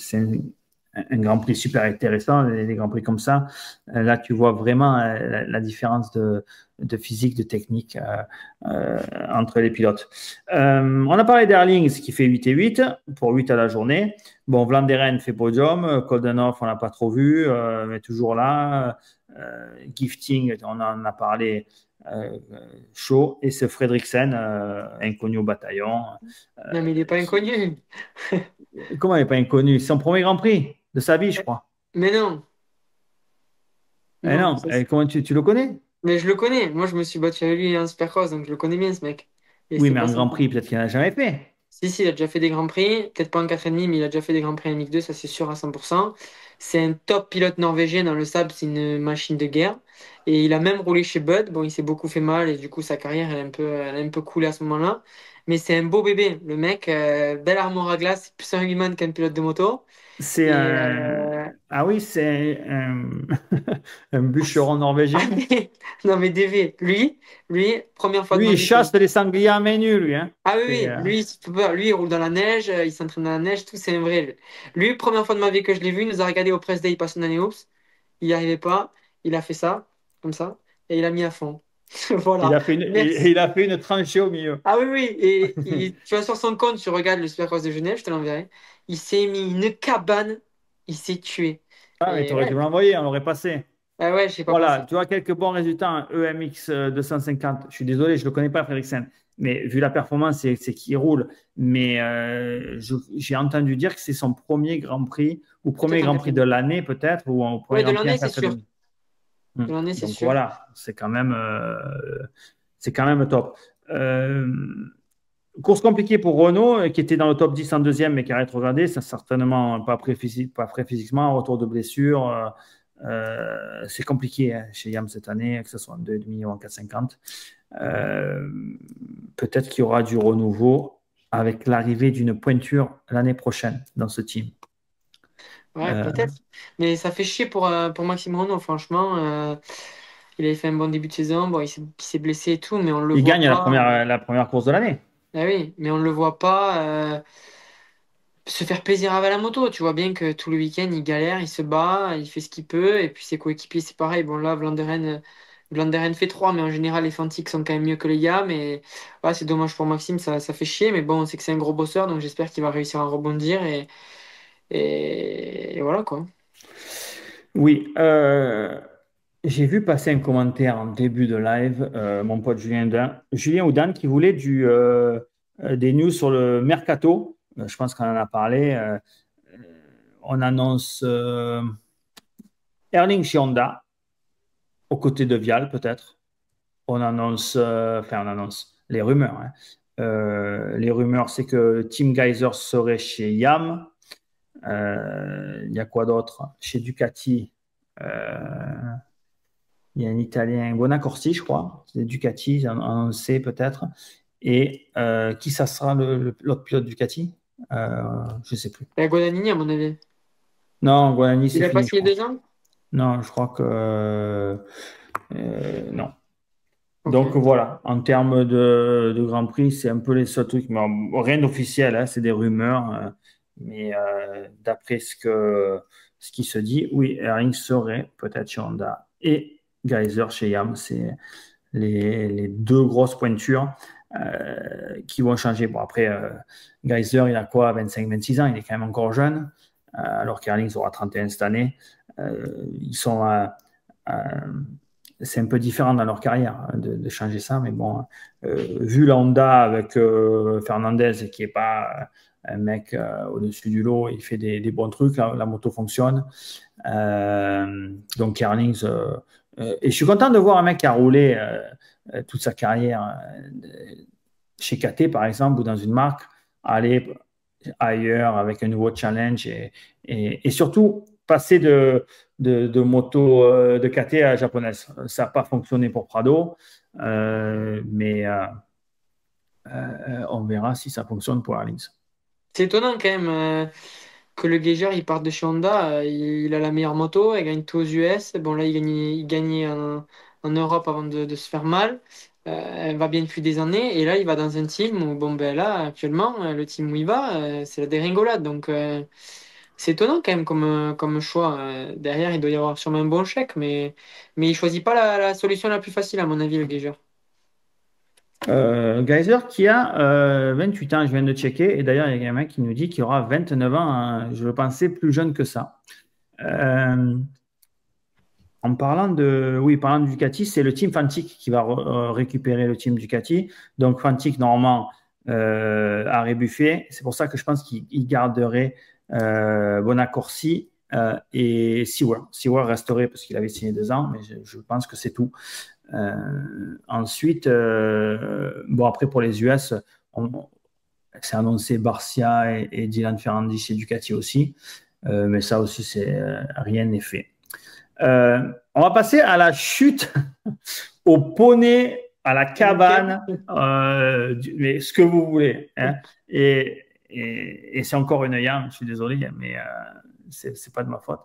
un Grand Prix super intéressant, les Grands Prix comme ça. Là, tu vois vraiment la différence de physique, de technique entre les pilotes. On a parlé d'Erlings qui fait 8 et 8 pour 8 à la journée. Bon, Vlanderen fait podium, Koldenhoff, on n'a pas trop vu, mais toujours là. Gifting, on en a parlé, euh, chaud. Et ce Fredriksen, inconnu au bataillon. Non, mais il n'est pas inconnu. Comment il n'est pas inconnu? C'est son premier Grand Prix de sa vie, je crois. Mais non, Eh non. non, comment tu le connais? Mais je le connais. Moi, je me suis battu avec lui en Supercross, donc je le connais bien, ce mec. Et Oui, c'est mais pas en Grand sympa. Prix, peut-être qu'il n'en a jamais fait. Si, si, il a déjà fait des grands prix. Peut-être pas en 4,5, mais il a déjà fait des grands prix en MX2, ça c'est sûr à 100%. C'est un top pilote norvégien dans le sable, c'est une machine de guerre. Et il a même roulé chez Bud. Bon, il s'est beaucoup fait mal et du coup, sa carrière, elle a un peu coulé à ce moment-là. Mais c'est un beau bébé. Le mec, belle armoire à glace, c'est plus un humain qu'un pilote de moto. C'est Et un. Ah oui, c'est un bûcheron ah, norvégien. non, mais DV, lui, première fois de Lui, ma il vie que chasse les sangliers à main nue, lui. Hein. Ah oui, C'est, oui, lui, lui, il roule dans la neige, il s'entraîne dans la neige, tout, c'est un vrai. Lui, première fois de ma vie que je l'ai vu, il nous a regardé au press day, il passe une année, oups, il n'y arrivait pas, il a fait ça, comme ça, et il a mis à fond. Voilà. Il Merci. a fait une tranchée au milieu. Ah oui, oui. Tu vas sur son compte, tu regardes le Supercross de Genève, je te l'enverrai. Il s'est mis une cabane, il s'est tué. Ah, mais tu Et aurais dû ouais, me l'envoyer, on l'aurait passé. ah ouais, je sais pas Voilà, passé. tu vois quelques bons résultats en EMX 250. Je suis désolé, je ne le connais pas, Fredriksen. Mais vu la performance, c'est qu'il roule. Mais j'ai entendu dire que c'est son premier Grand Prix, ou premier Peut-être en Grand Prix quatrième. de l'année peut-être, ou un premier Ouais, de Grand Prix en l'année, c'est sûr. 4,5. Hmm. De l'année, c'est Donc sûr. voilà, c'est quand même top. Course compliquée pour Renault, qui était dans le top 10 en deuxième, mais qui a rétrogradé. Ça, certainement pas prêt physiquement, retour de blessure. C'est compliqué hein, chez Yam cette année, que ce soit en 2,5 ou en 4,50. Euh, Peut-être qu'il y aura du renouveau avec l'arrivée d'une pointure l'année prochaine dans ce team. Ouais, Euh, peut-être. Mais ça fait chier pour Maxime Renault, franchement. Il avait fait un bon début de saison. Bon, il s'est blessé et tout, mais on le il voit gagne pas. la première course de l'année. Ah oui, mais on le voit pas se faire plaisir avec la moto. Tu vois bien que tout le week-end, il galère, il se bat, il fait ce qu'il peut. Et puis ses coéquipiers, c'est pareil. Bon, là, Vlanderen fait 3, mais en général, les Fantiques sont quand même mieux que les gars. Mais ouais, c'est dommage pour Maxime, ça fait chier. Mais bon, on sait que c'est un gros bosseur, donc j'espère qu'il va réussir à rebondir. Et voilà, quoi. Oui, j'ai vu passer un commentaire en début de live, mon pote Julien Oudan qui voulait des news sur le mercato. Je pense qu'on en a parlé. On annonce Erling chez Honda, aux côtés de Vial peut-être. On annonce les rumeurs, hein. Les rumeurs, c'est que Tim Geiser serait chez Yam. Il y a quoi d'autre? Chez Ducati. Euh, Il y a un Italien, Bonacorsi, je crois. C'est Ducati, on sait peut-être. Et qui ça sera l'autre pilote Ducati? Je ne sais plus. Et Guadagnini, à mon avis. Non, Guanani, Il c'est a pas fini, je signé crois. 2 ans? Non, je crois que non. Donc Ok. voilà, en termes de Grand Prix, c'est un peu les seuls trucs, mais rien d'officiel, hein, c'est des rumeurs. Mais d'après ce qui se dit, oui, Erling serait peut-être chez Honda et Geyser chez Yam. C'est les deux grosses pointures qui vont changer. Bon, après, Geyser, il a quoi, 25-26 ans, il est quand même encore jeune, alors qu'Erling aura 31 cette année. Ils sont c'est un peu différent dans leur carrière hein, de changer ça, mais bon, vu la Honda avec Fernandez, qui n'est pas un mec au-dessus du lot, il fait des bons trucs, la moto fonctionne. Donc, Erlings, et je suis content de voir un mec qui a roulé toute sa carrière chez KT, par exemple, ou dans une marque, aller ailleurs avec un nouveau challenge et surtout passer de moto de KT à japonaise. Ça n'a pas fonctionné pour Prado, mais on verra si ça fonctionne pour Erlings. C'est étonnant quand même que le Geiger il parte de chez Honda. Il a la meilleure moto, il gagne tout aux US. Bon, là, il gagnait en Europe avant de se faire mal. Elle va bien depuis des années. Et là, il va dans un team où, bon, ben là, actuellement, le team où il va, c'est la dégringolade. Donc, c'est étonnant quand même comme choix. Derrière, il doit y avoir sûrement un bon chèque, mais il choisit pas la solution la plus facile, à mon avis, le Geiger. Geyser qui a 28 ans, je viens de checker, et d'ailleurs il y a un mec qui nous dit qu'il aura 29 ans, hein. Je le pensais plus jeune que ça. Euh, En parlant oui, parlant de Ducati, c'est le team Fantic qui va récupérer le team Ducati. Donc Fantic, normalement, a rébuffé. C'est pour ça que je pense qu'il garderait Bonacorsi et Seward. Seward resterait parce qu'il avait signé 2 ans, mais je pense que c'est tout. Ensuite, bon, après pour les US, c'est annoncé Barcia et Dylan Ferrandi chez Ducati aussi. Mais ça aussi, rien n'est fait. On va passer à la chute, au poney, à la Nickel. cabane, mais ce que vous voulez, hein. Et c'est encore une yam, je suis désolé, mais c'est pas de ma faute.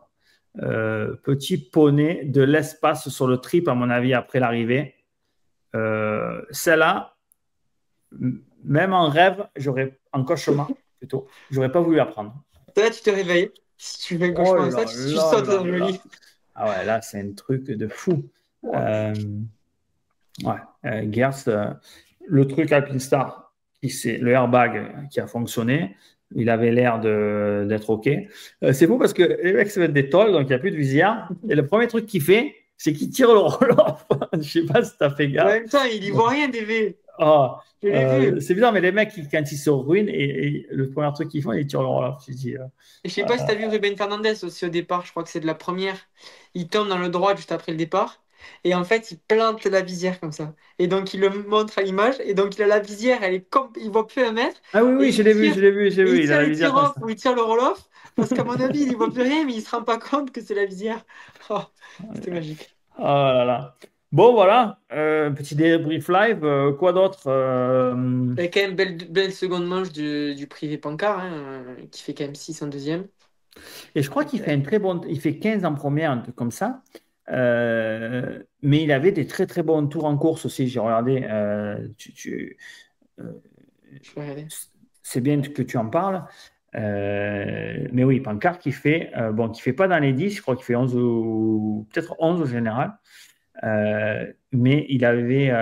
Petit poney de l'espace sur le trip, à mon avis, après l'arrivée. Celle-là, même en rêve, en cauchemar plutôt, j'aurais pas voulu la prendre. Là, tu te réveilles. Si tu fais un Oh cauchemar avec ça, là tu là sautes là dans le lit. là. Ah ouais, là, c'est un truc de fou. Ouais. Euh, Ouais, Gers, le truc Alpinstar, le airbag qui a fonctionné, il avait l'air d'être OK. C'est fou parce que les mecs se mettent des tôles, donc il n'y a plus de visière. Et le premier truc qu'il fait, c'est qu'il tire le roll-off. Je ne sais pas si tu as fait En gaffe. même temps, il y voit rien, DV. Ah, Je l'ai vu. c'est bizarre, mais les mecs, quand ils se ruinent, et le premier truc qu'ils font, ils tirent le roll-off. Je dis, Et je sais pas si tu as vu Ruben Fernandez aussi au départ, je crois que c'est de la première. Il tombe dans le droit juste après le départ. Et en fait, il plante la visière comme ça. Et donc, il le montre à l'image. Et donc, il a la visière, elle est comme... il voit plus un mètre. ah oui, Et oui, je l'ai vu, je l'ai vu, je l'ai et vu. il Il a tire la les visière comme tirs-off ça. ou il tire le roll-off. Parce qu'à mon avis, il voit plus rien, mais il se rend pas compte que c'est la visière. Oh, c'était magique. Oh là là. Bon, voilà, petit débrief live. Quoi d'autre? Et quand même, belle seconde manche du privé Pancard, hein, qui fait quand même 6 en deuxième. Et je crois qu'il fait un très bon. Il fait 15 en première, un truc comme ça. Mais il avait des très très bons tours en course aussi. J'ai regardé. Euh, Je vais regarder. c'est bien que tu en parles. Mais oui, Pancart qui fait, bon, qui fait pas dans les 10, je crois qu'il fait 11 ou peut-être 11 au général. Mais il avait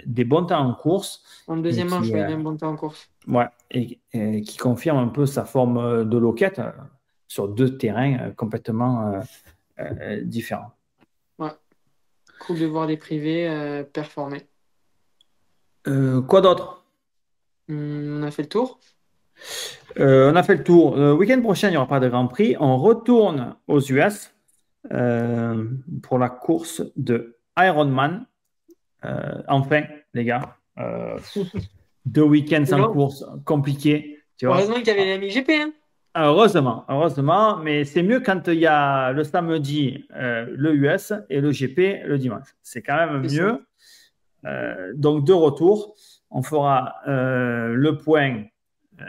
des bons temps en course En et deuxième manche, qui, ouais, même bon temps en course. ouais, et qui confirme un peu sa forme de loquette sur deux terrains complètement différents. Ouais. Cool de voir des privés performer. Quoi d'autre? On a fait le tour. On a fait le tour. Le week-end prochain, il n'y aura pas de Grand Prix. On retourne aux US pour la course de Ironman. Enfin, les gars, 2 week-ends C'est sans long. course, compliqué, tu vois. Heureusement qu'il y avait les MXGP, hein. Heureusement, heureusement, mais c'est mieux quand il y a le samedi le US et le GP le dimanche. C'est quand même C'est ça. mieux. Donc, de retour, on fera le point euh,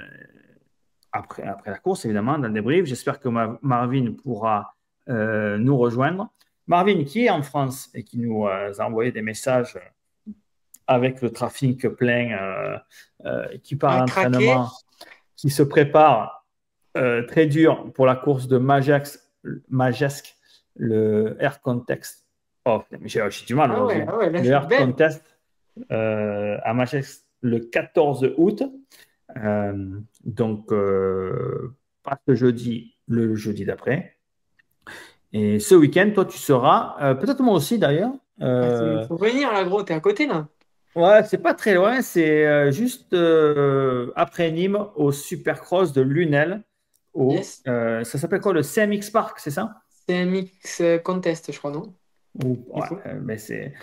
après la course, évidemment, dans le débrief. J'espère que Marvin pourra nous rejoindre. Marvin, qui est en France et qui nous a envoyé des messages avec le trafic plein, qui part à Un craqué. l'entraînement, qui se prépare très dur pour la course de Majesque, le Air Contest. Oh, j'ai du mal aujourd'hui. Ah ouais, là, Le c'est Air belle. Contest à Majesque le 14 août. Donc, pas ce jeudi, le jeudi d'après. Et ce week-end, toi, tu seras, peut-être moi aussi d'ailleurs. Ah, faut venir, là, gros, t'es à côté, là. Ouais, c'est pas très loin, c'est juste après Nîmes au Supercross de Lunel. Yes. Ça s'appelle quoi, le CMX Park, c'est ça? C'est un mix contest, je crois, non? Du Ouais, coup. mais c'est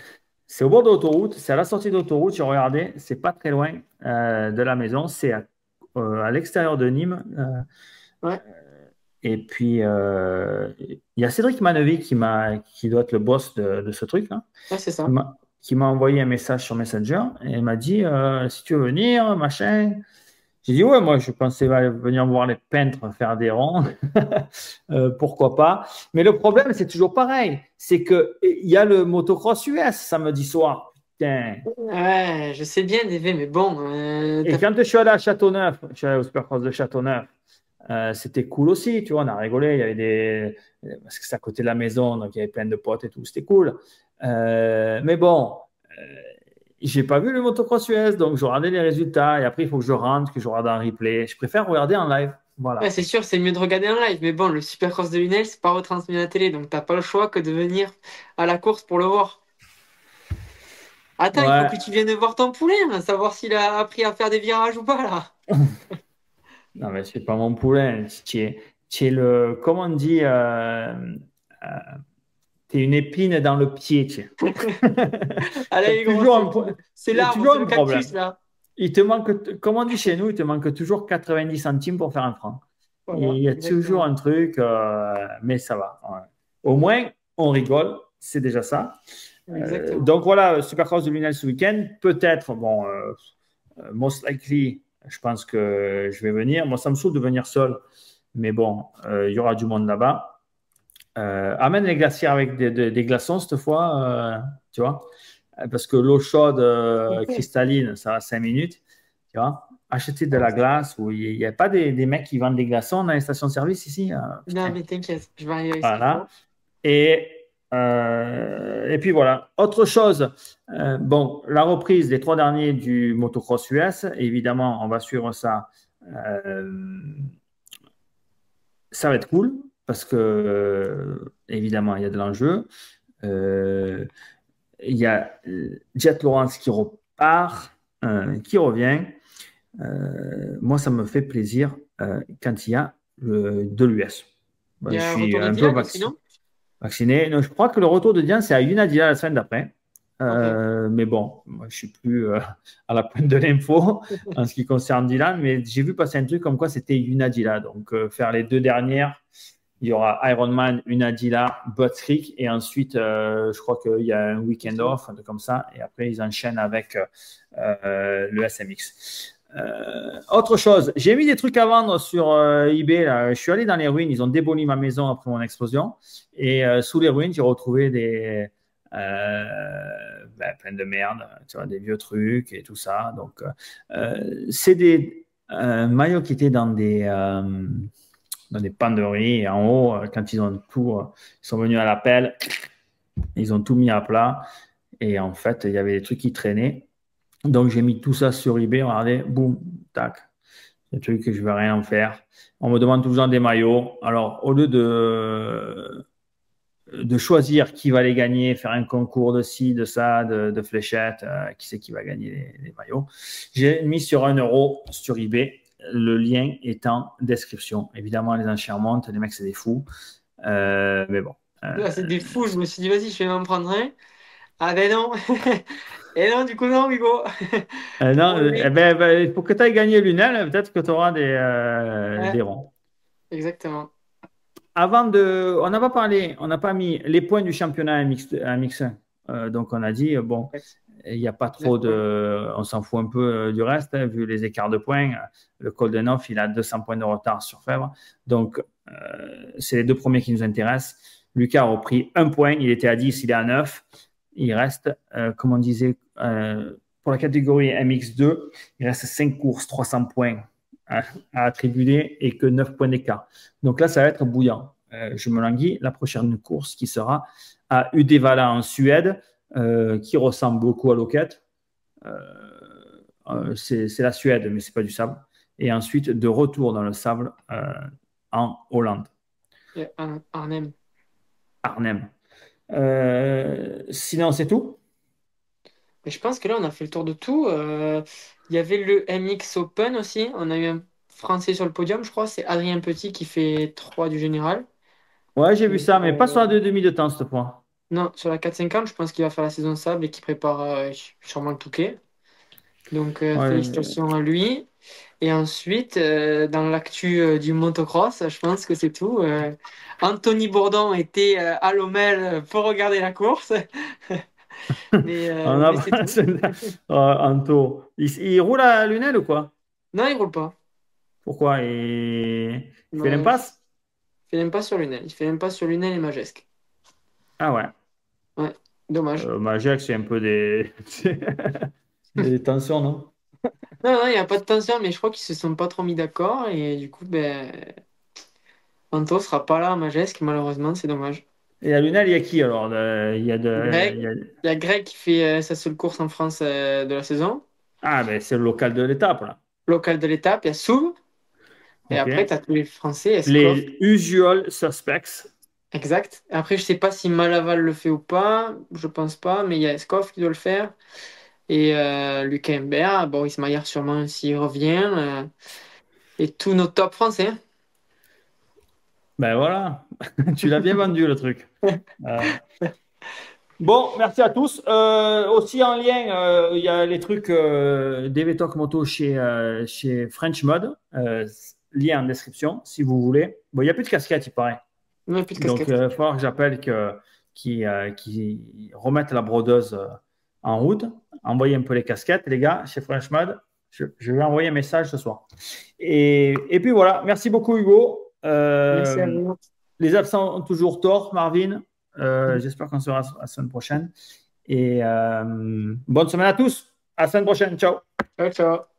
au bord de l'autoroute, c'est à la sortie d'autoroute, j'ai regardé, c'est pas très loin de la maison, c'est à l'extérieur de Nîmes. Ouais, Et puis, il y a Cédric Manevy qui doit être le boss de ce truc, hein, ouais, c'est qui ça. m'a envoyé un message sur Messenger et il m'a dit si tu veux venir, machin. J'ai dit ouais, moi je pensais venir voir les peintres faire des ronds, pourquoi pas. Mais le problème, c'est toujours pareil, c'est que il y a le motocross US samedi soir. Putain. Ouais, je sais bien, DV, mais bon, Et quand je suis allé à Châteauneuf, je suis allé au Supercross de Châteauneuf, c'était cool aussi, tu vois, on a rigolé, il y avait parce que c'est à côté de la maison, donc il y avait plein de potes et tout, c'était cool. Mais bon, euh, j'ai pas vu le motocross US, donc je regardais les résultats et après il faut que je rentre, que je regarde en replay. Je préfère regarder en live, ouais, voilà. c'est sûr, c'est mieux de regarder en live. Mais bon, le Supercross de Lunel, c'est pas retransmis à la télé, donc t'as pas le choix que de venir à la course pour le voir. Attends, il faut Ouais, que tu viennes voir ton poulet, hein, savoir s'il a appris à faire des virages ou pas, là. non mais c'est pas mon poulain, tu es le, comment on dit, euh, t'es une épine dans le pied, tu sais. T'as Allez, gros, toujours un, c'est t'as l'arbre, toujours c'est un le cactus, problème. là. Il te manque, comme on dit chez nous, il te manque toujours 90 centimes pour faire un franc. Voilà, Il y a toujours exactement. un truc, mais ça va. Ouais. Au moins, on rigole, c'est déjà ça. Exactement. Donc voilà, Supercross de Lunel ce week-end. Peut-être, bon, most likely, je pense que je vais venir. Moi, ça me saoule de venir seul, mais bon, il y aura du monde là-bas. Amène les glaciers avec des glaçons cette fois, tu vois, parce que l'eau chaude Ok. cristalline, ça va 5 minutes, tu vois. Acheter de la glace, où il n'y a pas des mecs qui vendent des glaçons dans les stations-service ici. Non, Putain, mais t'inquiète, je vais arriver avec ce qu'il voilà. faut. Et Et puis voilà. Autre chose, bon, la reprise des 3 derniers du motocross US, évidemment, on va suivre ça. Ça va être cool parce que, évidemment, il y a de l'enjeu. Euh, il y a Jet Lawrence qui repart, qui revient. Moi, ça me fait plaisir quand il y a de l'US. Il y Je a un suis retour de un peu Dylan aussi, non? vacciné. Non, je crois que le retour de Diane, c'est à Unadilla la semaine d'après. Ok. Mais bon, moi, je suis plus à la pointe de l'info en ce qui concerne Dylan, mais j'ai vu passer un truc comme quoi c'était Unadilla. Donc, faire les 2 dernières, il y aura Ironman, Unadilla, Butts Creek, et ensuite, je crois qu'il y a un week-end off, un truc comme ça, et après, ils enchaînent avec le SMX. Autre chose, j'ai mis des trucs à vendre sur eBay. Là. Je suis allé dans les ruines, ils ont démoli ma maison après mon explosion. Et sous les ruines, j'ai retrouvé plein de merde, tu vois, des vieux trucs et tout ça. Donc, c'est des maillots qui étaient dans des penderies. Et en haut, quand ils ont tout, ils sont venus à l'appel, ils ont tout mis à plat. Et en fait, il y avait des trucs qui traînaient. Donc, j'ai mis tout ça sur eBay. Regardez, boum, tac. Des trucs que je ne vais rien en faire. On me demande toujours des maillots. Alors, au lieu de choisir qui va les gagner, faire un concours de ci, de ça, de fléchettes, qui c'est qui va gagner les maillots. J'ai mis sur 1 € sur eBay. Le lien est en description. Évidemment, les enchères montent, les mecs, c'est des fous. Mais bon. Là, c'est des fous. Je me suis dit, vas-y, je vais m'en prendre un. Ah ben non. Et non, du coup, non, Hugo. Non, Bon, lui. pour que tu ailles gagner l'UNEL, peut-être que tu auras des Ouais, ronds. exactement. On n'a pas parlé, on n'a pas mis les points du championnat MX1. Donc on a dit, bon, Ouais, il n'y a pas 9 trop points. de. On s'en fout un peu du reste, hein, vu les écarts de points. Le Coldenov, il a 200 points de retard sur Fèvre. Donc, c'est les 2 premiers qui nous intéressent. Lucas a repris 1 point. Il était à 10, il est à 9. Il reste, comme on disait, pour la catégorie MX2, il reste 5 courses, 300 points à attribuer et que 9 points d'écart. Donc là, ça va être bouillant. Je me languis. La prochaine course qui sera à Uddevalla en Suède, qui ressemble beaucoup à Loket. C'est la Suède, mais c'est pas du sable. Et ensuite, de retour dans le sable en Hollande, Et Arnhem. Arnhem. Sinon, c'est tout. Mais je pense que là, on a fait le tour de tout. Il y avait le MX Open aussi. On a eu un Français sur le podium, je crois. C'est Adrien Petit qui fait 3 du général. Ouais, j'ai vu Et, ça, mais pas sur la 2,5 de temps cette fois. non, sur la 450, je pense qu'il va faire la saison de sable et qu'il prépare sûrement le Touquet. Donc, Ouais, félicitations à lui. Et ensuite, dans l'actu du motocross, je pense que c'est tout. Anthony Bourdon était à Lommel pour regarder la course. on Mais c'est a tout. Anto. Il roule à Lunel ou quoi? Non, il roule pas. Pourquoi? Il fait Ouais, l'impasse? il fait même pas sur Lunel. Il fait même pas sur Lunel et Majesque. Ah ouais. Ouais, dommage. Magic, c'est un peu des... des tensions, non? Non, non, il n'y a pas de tension, mais je crois qu'ils se sont pas trop mis d'accord. Et du coup, ben, Anto sera pas là à Majesque, malheureusement, c'est dommage. Et à Lunel, il y a qui alors? Greg, il y a Greg qui fait sa seule course en France de la saison. Ah, ben c'est le local de l'étape, là. Local de l'étape, il y a Soub. Et OK. après, tu as tous les Français, Escoff. Les usual suspects. Exact. Après, je sais pas si Malaval le fait ou pas. Je pense pas, mais il y a Escoff qui doit le faire. Et Lucas Imbert, Boris Maillard sûrement s'il revient. Et tous nos top français. Ben voilà, tu l'as bien vendu le truc. Euh, Bon, merci à tous. Aussi en lien, il y a les trucs DV Talk Moto chez French Mod. Lien en description si vous voulez. Bon, il n'y a plus de casquette, il paraît. Mais plus de Donc, il casquette. va falloir que j'appelle qui remettent la brodeuse en route. Envoyez un peu les casquettes, les gars, chez French Mod. Je vais envoyer un message ce soir. Et puis voilà, merci beaucoup, Hugo. Merci à vous. Les absents ont toujours tort, Marvin. J'espère qu'on se verra la semaine prochaine. Et bonne semaine à tous. À la semaine prochaine. Ciao. Ciao, ciao.